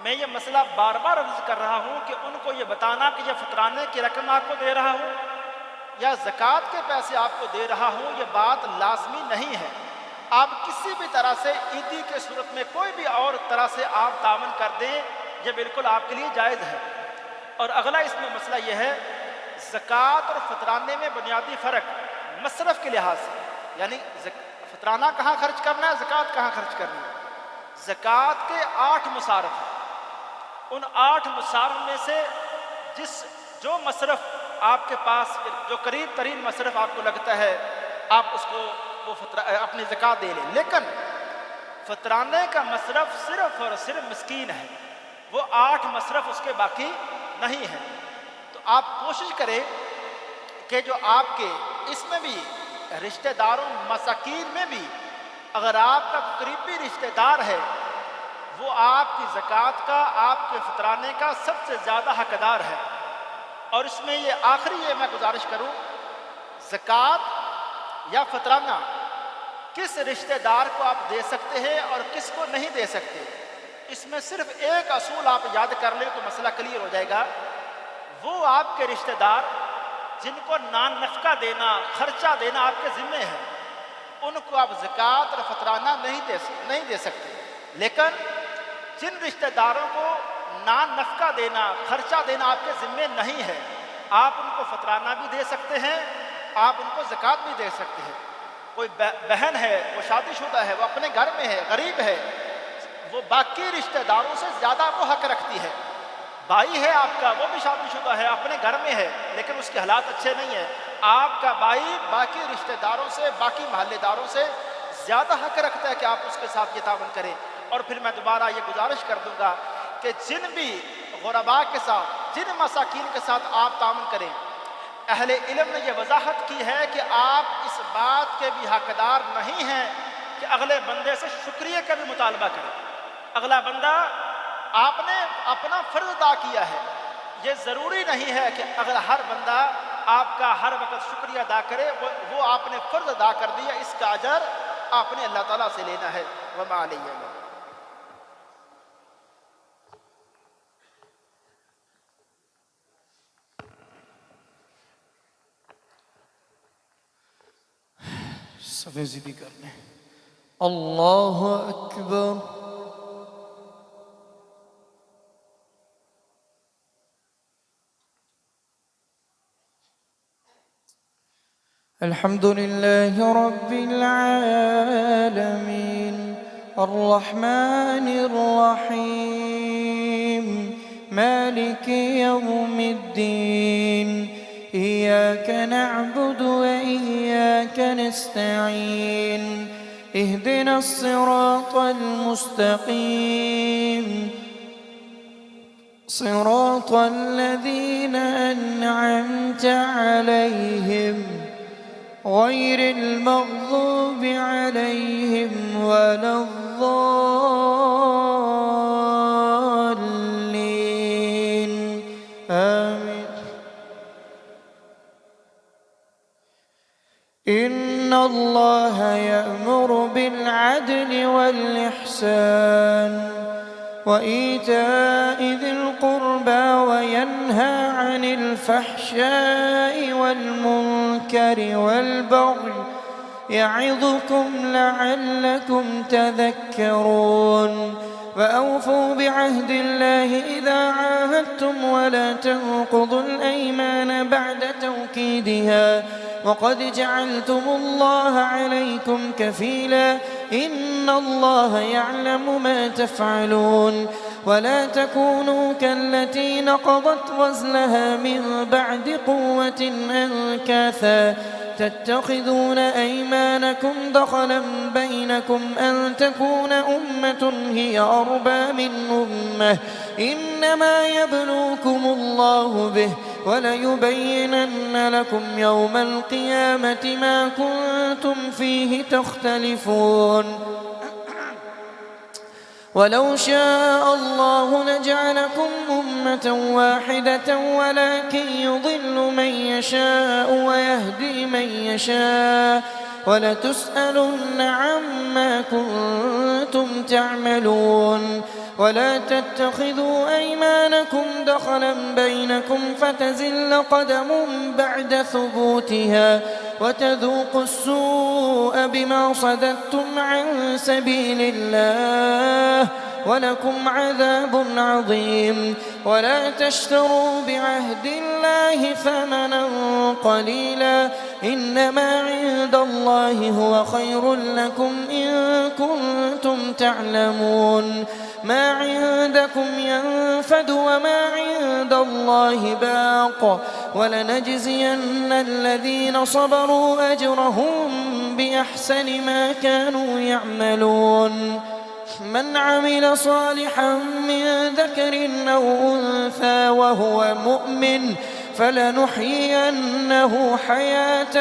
میں یہ مسئلہ بار بار عرض کر رہا ہوں کہ ان کو یہ بتانا کہ یہ فطرانے کی رقم آپ کو دے رہا ہوں یا زکوٰۃ کے پیسے آپ کو دے رہا ہوں، یہ بات لازمی نہیں ہے۔ آپ کسی بھی طرح سے عیدی کے صورت میں کوئی بھی اور طرح سے آپ تعاون کر دیں، یہ بالکل آپ کے لیے جائز ہے۔ اور اگلا اس میں مسئلہ یہ ہے، زکوٰۃ اور فطرانے میں بنیادی فرق مصرف کے لحاظ سے، یعنی فطرانہ کہاں خرچ کرنا ہے، زکوٰۃ کہاں خرچ کرنی ہے۔ زکوٰۃ کے 8 مصارف ہیں، ان 8 مصارف میں سے جو مصرف آپ کے پاس جو قریب ترین مصرف آپ کو لگتا ہے آپ اس کو وہ اپنی زکوٰۃ دے لیں، لیکن فطرانے کا مصرف صرف اور صرف مسکین ہے، وہ 8 مصرف اس کے باقی نہیں ہیں۔ تو آپ کوشش کریں کہ جو آپ کے اس میں بھی رشتہ داروں مساکین میں بھی اگر آپ کا قریبی رشتہ دار ہے वो आपकी ज़कात का, आपके फितराने का सबसे ज़्यादा हकदार है। और इसमें ये आखिरी ये मैं गुजारिश करूं, ज़कात या फितराना किस रिश्तेदार को आप दे सकते हैं और किस को नहीं दे सकते, इसमें सिर्फ एक असूल आप याद कर लें तो मसला क्लियर हो जाएगा। वो आपके रिश्तेदार जिनको नान नफका देना, खर्चा देना आपके ज़िम्मे है, उनको आप ज़कात और फितराना नहीं दे सकते। लेकिन जिन रिश्तेदारों को नान नफका देना, खर्चा देना आपके ज़िम्मे नहीं है, आप उनको फितराना भी दे सकते हैं, आप उनको ज़कात भी दे सकते हैं। कोई बहन है, वो शादीशुदा है, वो अपने घर में है, गरीब है, वो बाकी रिश्तेदारों से ज़्यादा वो हक रखती है। भाई है आपका, वो भी शादीशुदा है, अपने घर में है, लेकिन उसके हालात अच्छे नहीं है, आपका भाई बाकी रिश्तेदारों से, बाकी महल्लेदारों से ज़्यादा हक रखता है कि आप उसके साथ ये तावन करें। और फिर मैं दोबारा ये गुजारिश कर दूंगा कि जिन भी गुरबा के साथ, जिन मसाकीन के साथ आप तावन करें, अहले इल्म ने यह वजाहत की है कि आप इस बात के भी हकदार नहीं हैं कि अगले बंदे से शुक्रिया का भी मुतालबा करें। अगला बंदा, आपने अपना फ़र्ज़ अदा किया है, ये ज़रूरी नहीं है कि अगर हर बंदा आपका हर वक्त शुक्रिया अदा करे, वो आपने फ़र्ज़ अदा कर दिया, इसका अजर आपने अल्लाह ताला से लेना है। वमा अलैहि। सफ़े ज़ीदी कर लें। अल्लाहु अकबर। अल्हम्दुलिल्लाहि रब्बिल आलमीन अर्रहमानिर रहीम मालिकि यौमिद्दीन इय्याका नअबुदु व इय्याका नस्तईन इहदिनस सिरातल मुस्तकीम सिरातल लज़ीना अन्'अमता अलैहिम غير المغضوب عليهم ولا الضالين آمين. إن الله يأمر بالعدل والإحسان وإيتاء ذي القربى وينهى عن الفحشاء والمنكر والبغي يعظكم لعلكم تذكرون. وأوفوا بعهد الله إذا عاهدتم ولا تنقضوا الأيمان بعد توكيدها وقد جعلتم الله عليكم كفيلا إن الله يعلم ما تفعلون. ولا تكونوا كالتي نقضت غزلها من بعد قوة أنكاثا تتخذون أيمانكم دخلا بينكم أن تكون أمة هي أربى من أمة إنما يبلوكم الله به وليبينن لكم يوم القيامة ما كنتم فيه تختلفون. ولو شاء الله لجعلكم أمة واحدة ولكن يضل من يشاء ويهدي من يشاء ولتسألن عما كنتم تعملون. ولا تتخذوا أيمانكم دخلا بينكم فتزل قدم بعد ثبوتها وتذوقوا السوء بما صددتم عن سبيل الله ولكم عذاب عظيم. ولا تشتروا بعهد الله ثمنا قليلا إنما عند الله هو خير لكم إن كنتم تعلمون. ما عندكم ينفد وما عند الله باق ولنجزين الذين صبروا أجرهم بأحسن ما كانوا يعملون. من عمل صالحا من ذكر أو أنثى وهو مؤمن فلنحيينه حياة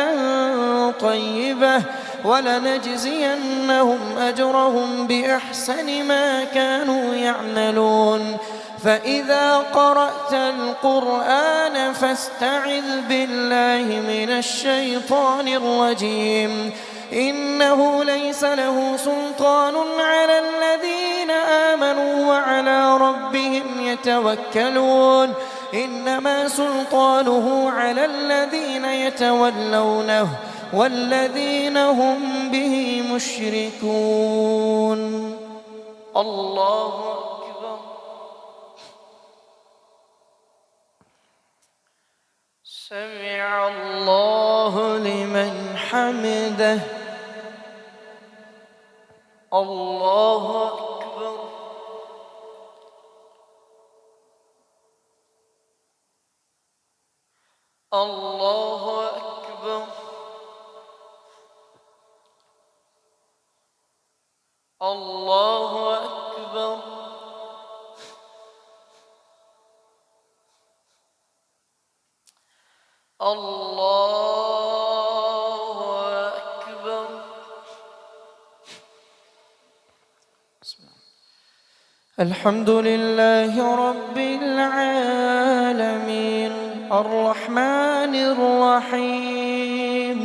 طيبة ولنجزينهم أجرهم بأحسن ما كانوا يعملون فإذا قرأت القرآن فاستعذ بالله من الشيطان الرجيم إنه ليس له سلطان على الذين آمنوا وعلى ربهم يتوكلون إنما سلطانه على الذين يتولونه والذين هم به مشركون. الله أكبر. سمع الله لمن حمده. الله أكبر. الله أكبر. الله أكبر. الله أكبر. الحمد لله رب العالمين الرحمن الرحيم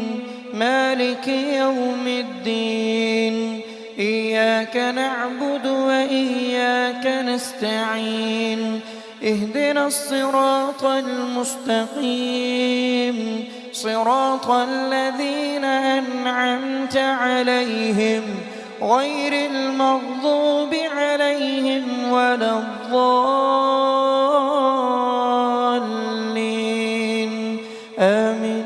مالك يوم الدين إياك نعبد وإياك نستعين اهدنا الصراط المستقيم صراط الذين أنعمت عليهم غير المغضوب عليهم ولا الضالين آمين.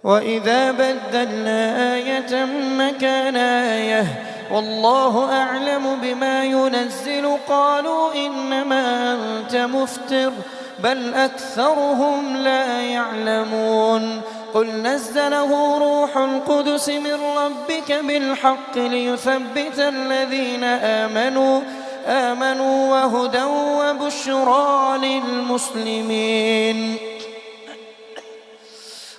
وإذا بدلنا آية مكان آية والله أعلم بما ينزل قالوا إنما أنت مفتر بل أكثرهم لا يعلمون قل نزله روح القدس من ربك بالحق ليثبت الذين آمنوا وهدى وبشرى للمسلمين.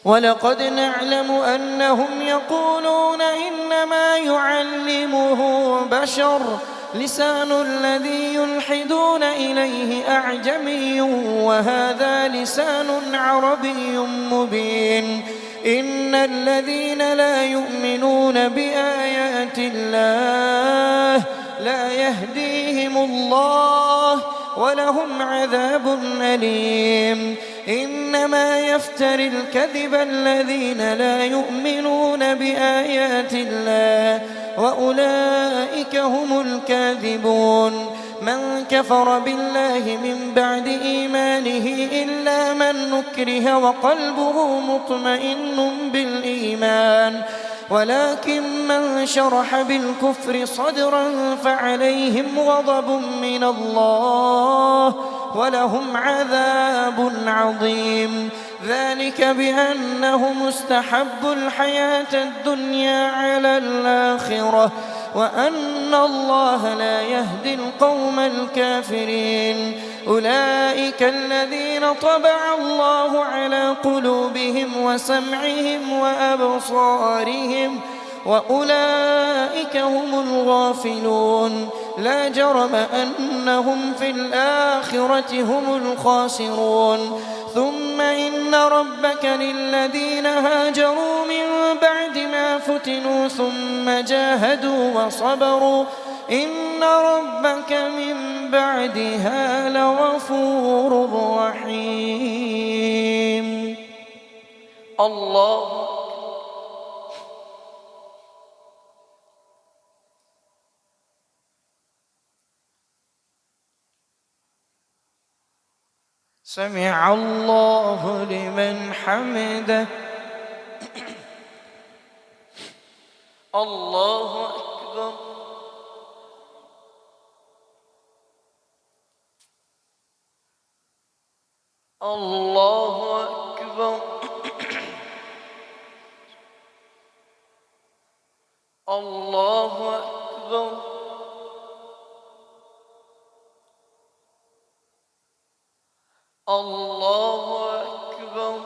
ولقد نعلم أنهم يقولون إنما يعلمه بشر لسان الذي يلحدون إليه أعجمي وهذا لسان عربي مبين إن الذين لا يؤمنون بآيات الله لا يهديهم الله ولهم عذاب أليم. إنما يفتري الكذب الذين لا يؤمنون بآيات الله وأولئك هم الكاذبون. من كفر بالله من بعد إيمانه إلا من نكره وقلبه مطمئن بالإيمان ولكن من شرح بالكفر صدرا فعليهم غضب من الله ولهم عذاب عظيم. ذلك بأنهم استحبوا الحياة الدنيا على الآخرة وأن الله لا يهدي القوم الكافرين. أولئك الذين طبع الله على قلوبهم وسمعهم وأبصارهم وأولئك هم الغافلون. لا جرم أنهم في الآخرة هم الخاسرون. ثم إن ربك للذين هاجروا من بعد ما فتنوا ثم جاهدوا وصبروا إن ربك من بعدها لغفور رحيم. الله سمع الله لمن حمده. الله أكبر. الله أكبر. الله أكبر. الله أكبر.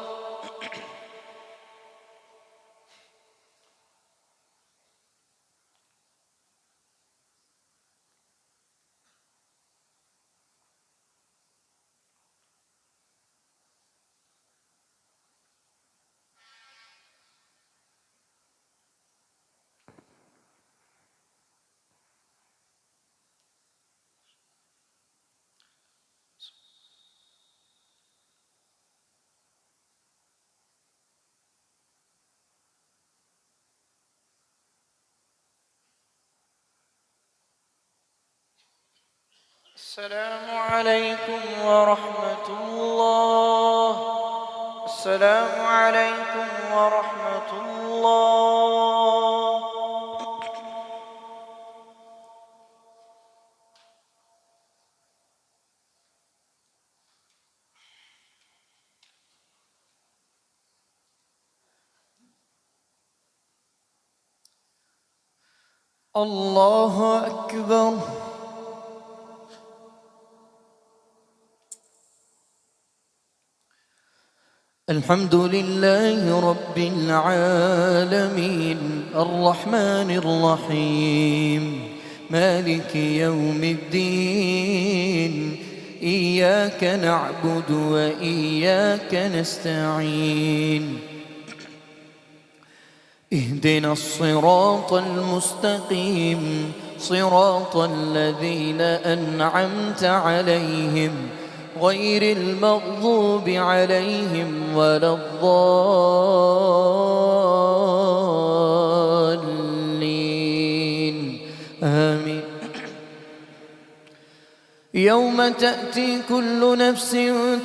السلام عليكم ورحمة الله. السلام عليكم ورحمة الله. الله أكبر. الحمد لله رب العالمين الرحمن الرحيم مالك يوم الدين إياك نعبد وإياك نستعين اهدنا الصراط المستقيم صراط الذين أنعمت عليهم غير المغضوب عليهم ولا الضالين آمين. يوم تأتي كل نفس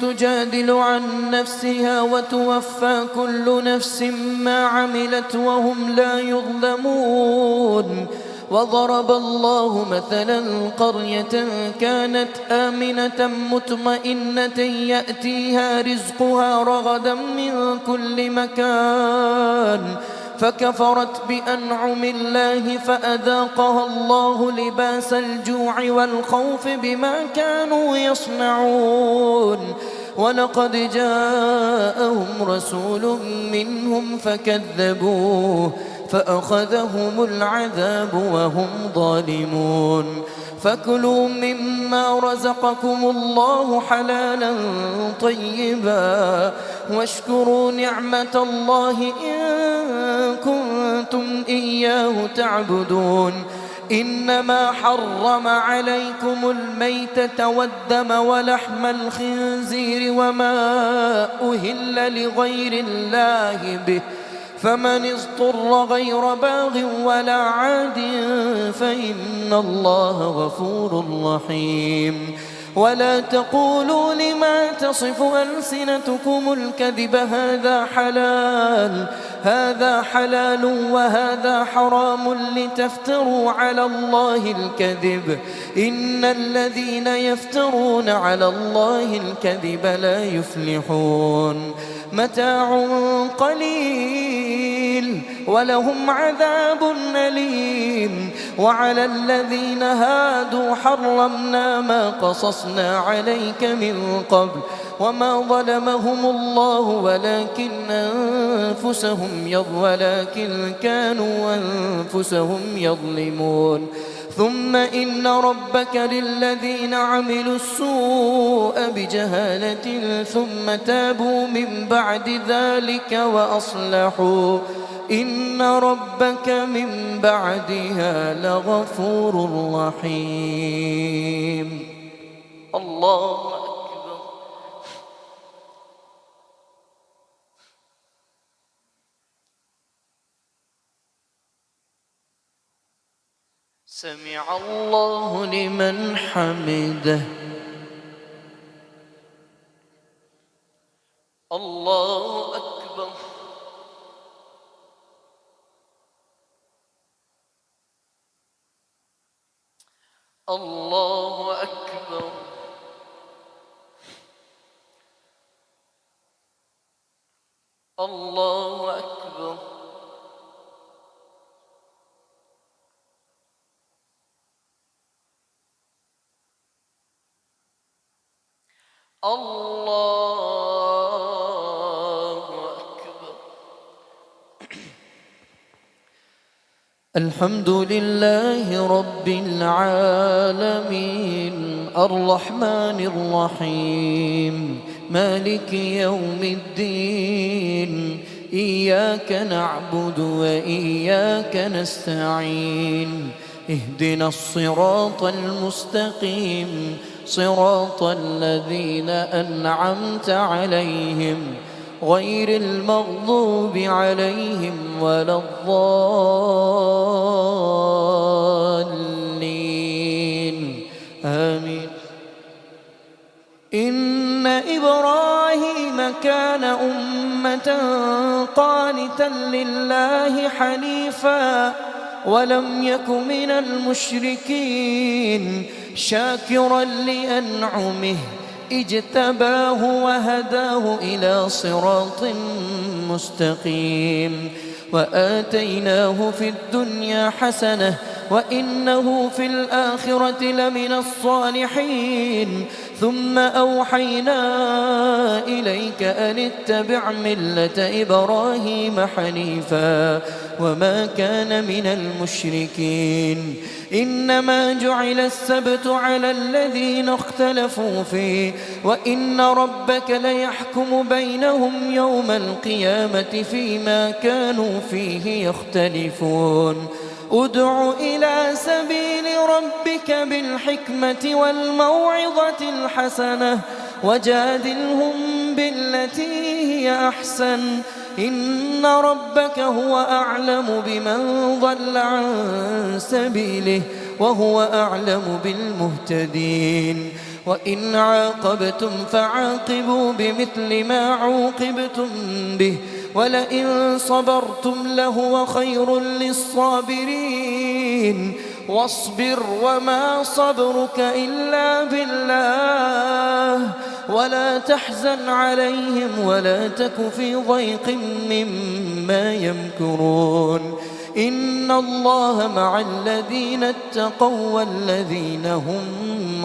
تجادل عن نفسها وتوفى كل نفس ما عملت وهم لا يظلمون. وضرب الله مثلا قرية كانت آمنة مطمئنة يأتيها رزقها رغدا من كل مكان فكفرت بأنعم الله فأذاقها الله لباس الجوع والخوف بما كانوا يصنعون. ولقد جاءهم رسول منهم فكذبوه فأخذهم العذاب وهم ظالمون. فكلوا مما رزقكم الله حلالا طيبا واشكروا نعمة الله إن كنتم إياه تعبدون. إنما حرم عليكم الميتة والدم ولحم الخنزير وما أهل لغير الله به فمن اضطر غير باغ ولا عاد فإن الله غفور رحيم. ولا تقولوا لما تصف ألسنتكم الكذب هذا حلال وهذا حرام لتفتروا على الله الكذب إن الذين يفترون على الله الكذب لا يفلحون. متاع قليل ولهم عذاب أليم. وعلى الذين هادوا حرمنا ما قصصنا عليك من قبل وما ظلمهم الله ولكن كانوا أنفسهم يظلمون. ثم إن ربك للذين عملوا السوء بجهالة ثم تابوا من بعد ذلك وأصلحوا إن ربك من بعدها لغفور رحيم. الله أكبر. سمع الله لمن حمده. الله أكبر. الله أكبر. الله أكبر. الله أكبر. الحمد لله رب العالمين الرحمن الرحيم مالك يوم الدين إياك نعبد وإياك نستعين اهدنا الصراط المستقيم صراط الذين أنعمت عليهم غير المغضوب عليهم ولا الضالين آمين. كان أمة قانتا لله حنيفا ولم يك من المشركين شاكرا لأنعمه اجتباه وهداه إلى صراط مستقيم وآتيناه في الدنيا حسنة وإنه في الآخرة لمن الصالحين ثم أوحينا إليك أن اتبع ملة إبراهيم حنيفا وما كان من المشركين إنما جعل السبت على الذين اختلفوا فيه وإن ربك ليحكم بينهم يوم القيامة فيما كانوا فيه يختلفون ادع إلى سبيل ربك بالحكمة والموعظة الحسنة وجادلهم بالتي هي أحسن إن ربك هو أعلم بمن ضل عن سبيله وهو أعلم بالمهتدين وإن عاقبتم فعاقبوا بمثل ما عوقبتم به ولئن صبرتم لهو خير للصابرين واصبر وما صبرك إلا بالله ولا تحزن عليهم ولا تك في ضيق مما يمكرون إن الله مع الذين اتقوا والذين هم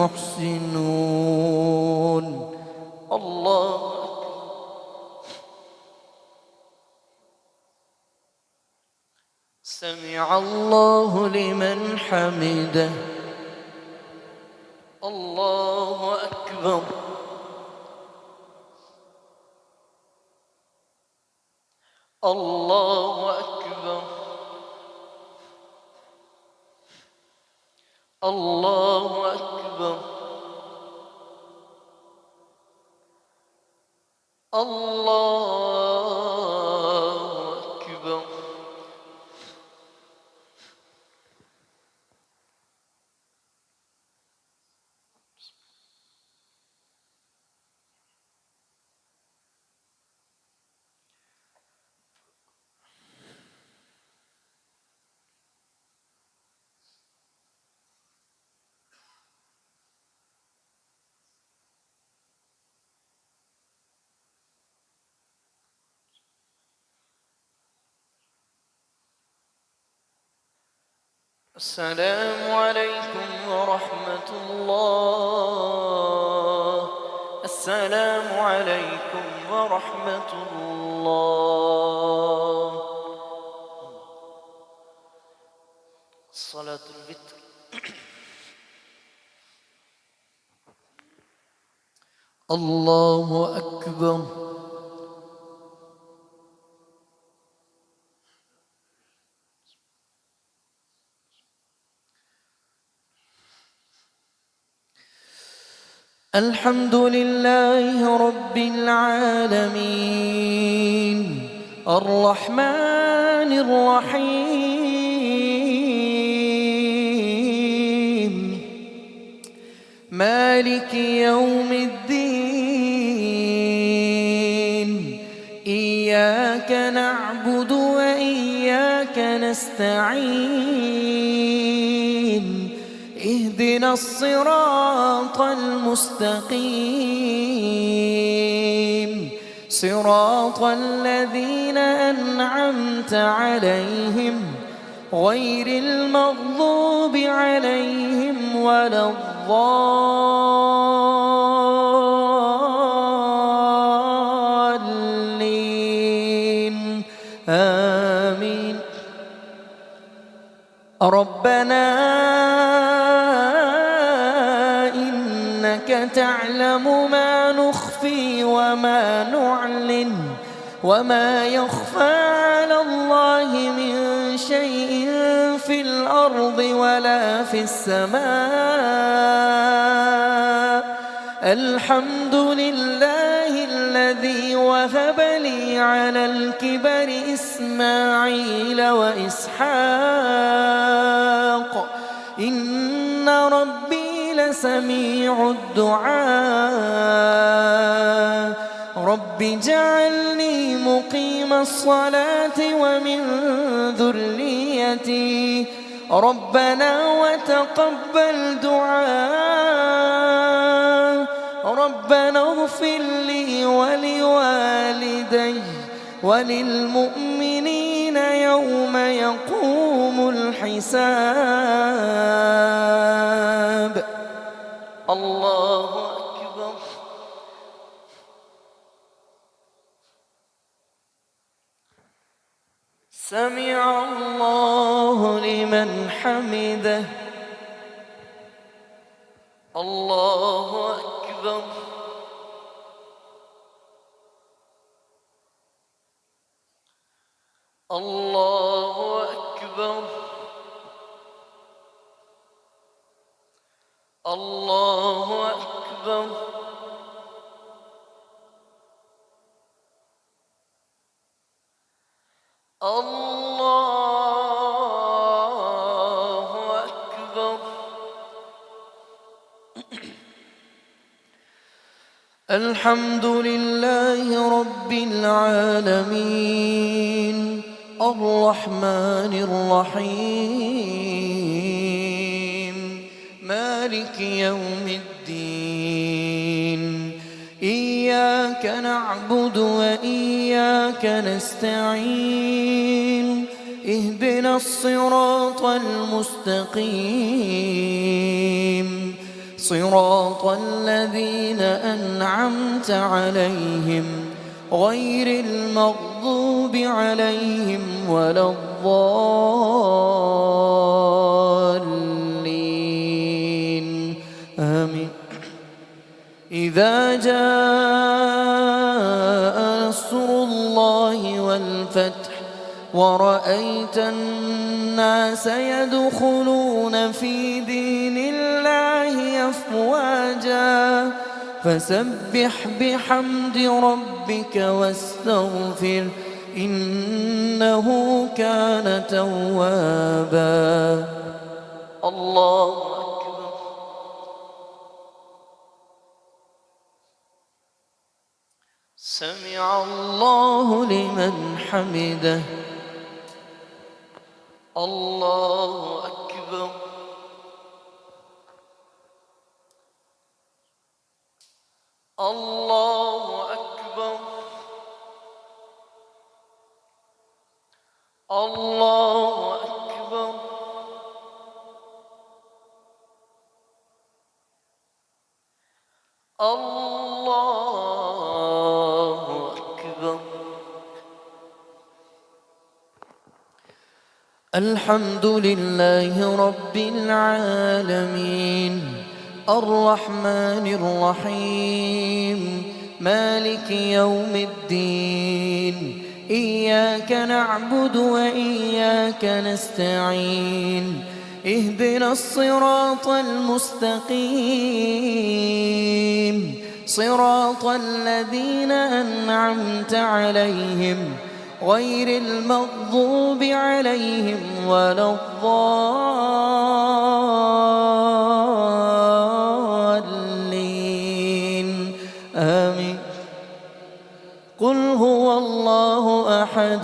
محسنون. الله سمع الله لمن حمده. الله أكبر. الله أكبر. الله أكبر. الله أكبر. السلام عليكم ورحمة الله. السلام عليكم ورحمة الله. صلاة الوتر. الله أكبر. الحمد لله رب العالمين الرحمن الرحيم مالك يوم الدين إياك نعبد وإياك نستعين اهدنا الصراط المستقيم صراط الذين أنعمت عليهم غير المغضوب عليهم ولا الضالين آمين. ربنا تعلم ما نخفي وما نعلن وما يخفى على الله من شيء في الأرض ولا في السماء. الحمد لله الذي وهب لي على الكبر إسماعيل وإسحاق إن ربي لسميع الدعاء. رب اجعلني مقيم الصلاة ومن ذريتي ربنا وتقبل دعاء ربنا اغفر لي ولوالدي وللمؤمنين يوم يقوم الحساب. الله أكبر. سمع الله لمن حمده. الله أكبر. الله أكبر. الله أكبر. الله أكبر. الحمد لله رب العالمين الرحمن الرحيم مالك يوم الدين إياك نعبد وإياك نستعين اهدنا الصراط المستقيم صراط الذين أنعمت عليهم غير المغضوب عليهم ولا الضالين آمين. إذا جاء نصر الله والفتح ورأيت الناس يدخلون في دين الله أفواجا فسبح بحمد ربك واستغفر إنه كان توابا. الله أكبر. سمع الله لمن حمده. الله أكبر. الله أكبر. الله أكبر. الله أكبر. الحمد لله رب العالمين الرحمن الرحيم مالك يوم الدين إياك نعبد وإياك نستعين اهدنا الصراط المستقيم صراط الذين أنعمت عليهم غير المغضوب عليهم ولا الضالين آمين. قل هو الله أحد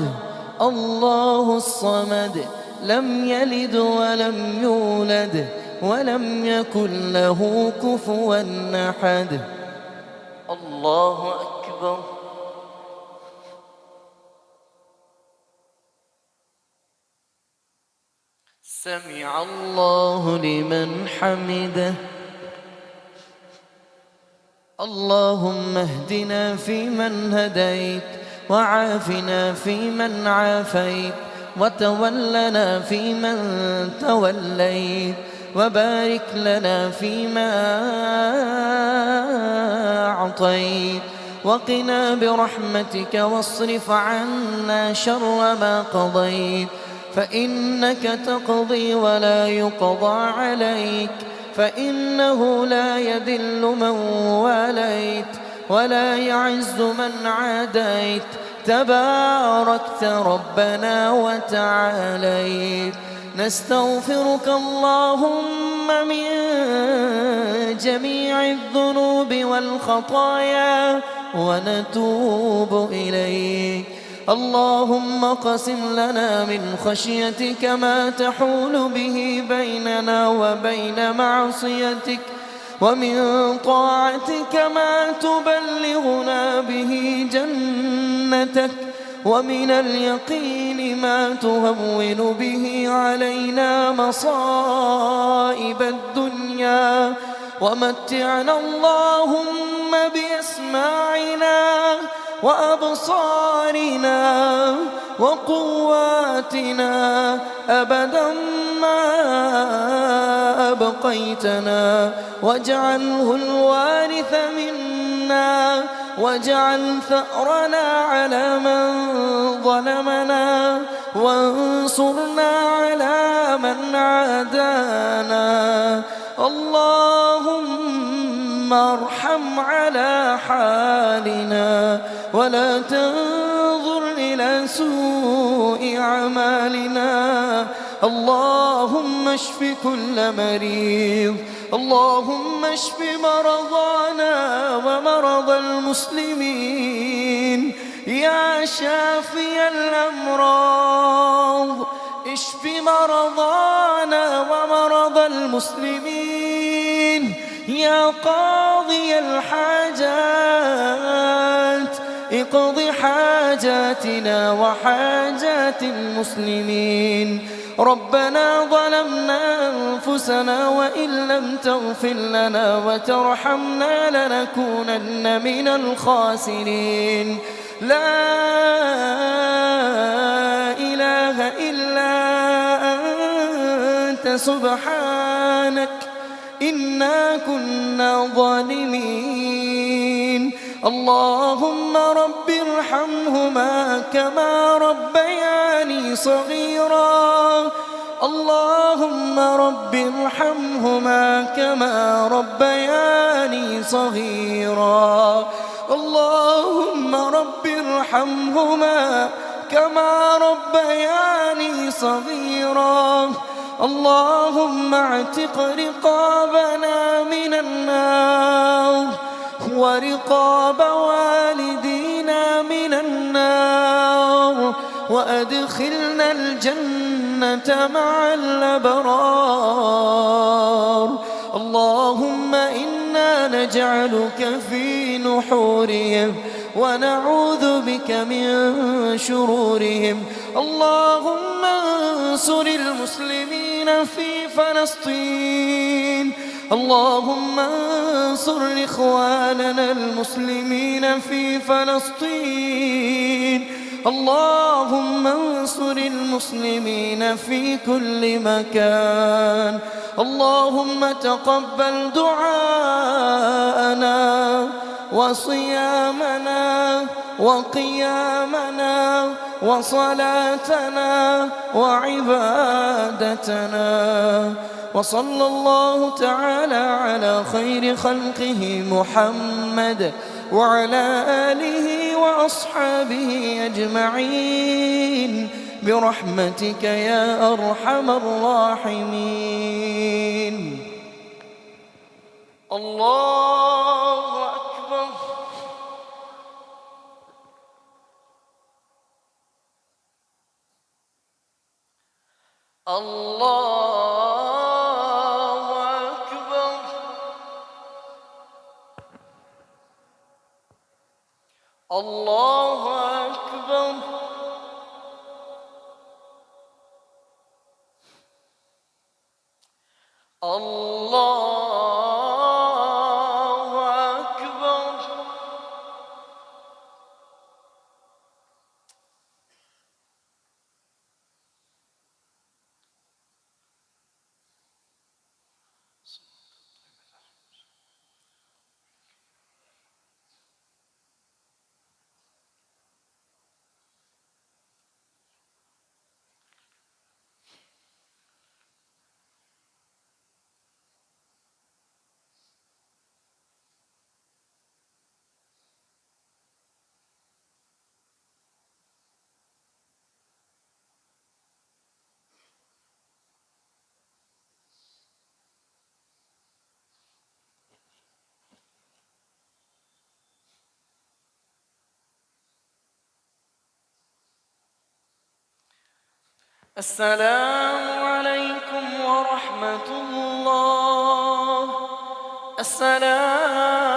الله الصمد لم يلد ولم يولد ولم يكن له كفوا أحد. الله أكبر. سمع الله لمن حمده. اللهم اهدنا فيمن هديت وعافنا فيمن عافيت وتولنا فيمن توليت وبارك لنا فيما أعطيت وقنا برحمتك واصرف عنا شر ما قضيت فإنك تقضي ولا يقضى عليك فإنه لا يذل من واليت ولا يعز من عاديت تباركت ربنا وتعاليت. نستغفرك اللهم من جميع الذنوب والخطايا ونتوب إليك. اللهم اقسم لنا من خشيتك ما تحول به بيننا وبين معصيتك، ومن طاعتك ما تبلغنا به جنتك، ومن اليقين ما تهون به علينا مصائب الدنيا. ومتعنا اللهم بأسماعنا وأبصارنا وقواتنا أبدا ما أبقيتنا، واجعله الوارث منا، واجعل ثأرنا على من ظلمنا، وانصرنا على من عادانا. اللهم ارحم على حالنا، ولا تنظر إلى سوء أعمالنا. اللهم اشف كل مريض، اللهم اشف مرضانا ومرضى المسلمين يا شافي الأمراض. اشف مرضانا ومرضى المسلمين يا قاضي الحاجات، اقض حاجاتنا وحاجات المسلمين. ربنا ظلمنا أنفسنا وإن لم تغفر لنا وترحمنا لنكونن من الخاسرين. لا إله إلا أنت سبحانك إنا كنا ظالمين. اللهم رب ارحمهما كما ربياني صغيرا. اللهم رب ارحمهما كما ربياني صغيرا. اللهم رب ارحمهما كما ربياني صغيرا. اللهم اعتق رقابنا من النار، ورقاب والدينا من النار، وأدخلنا الجنة مع الأبرار. اللهم إنا نجعلك في نحورهم ونعوذ بك من شرورهم. اللهم انصر المسلمين في فلسطين. اللهم انصر إخواننا المسلمين في فلسطين. اللهم انصر المسلمين في كل مكان. اللهم تقبل دعاءنا وصيامنا وقيامنا وصلاتنا وعبادتنا. وصلى الله تعالى على خير خلقه محمد وعلى آله وأصحابه أجمعين برحمتك يا أرحم الراحمين. الله أكبر. الله أكبر. الله أكبر. الله أكبر. السلام عليكم ورحمة الله. السلام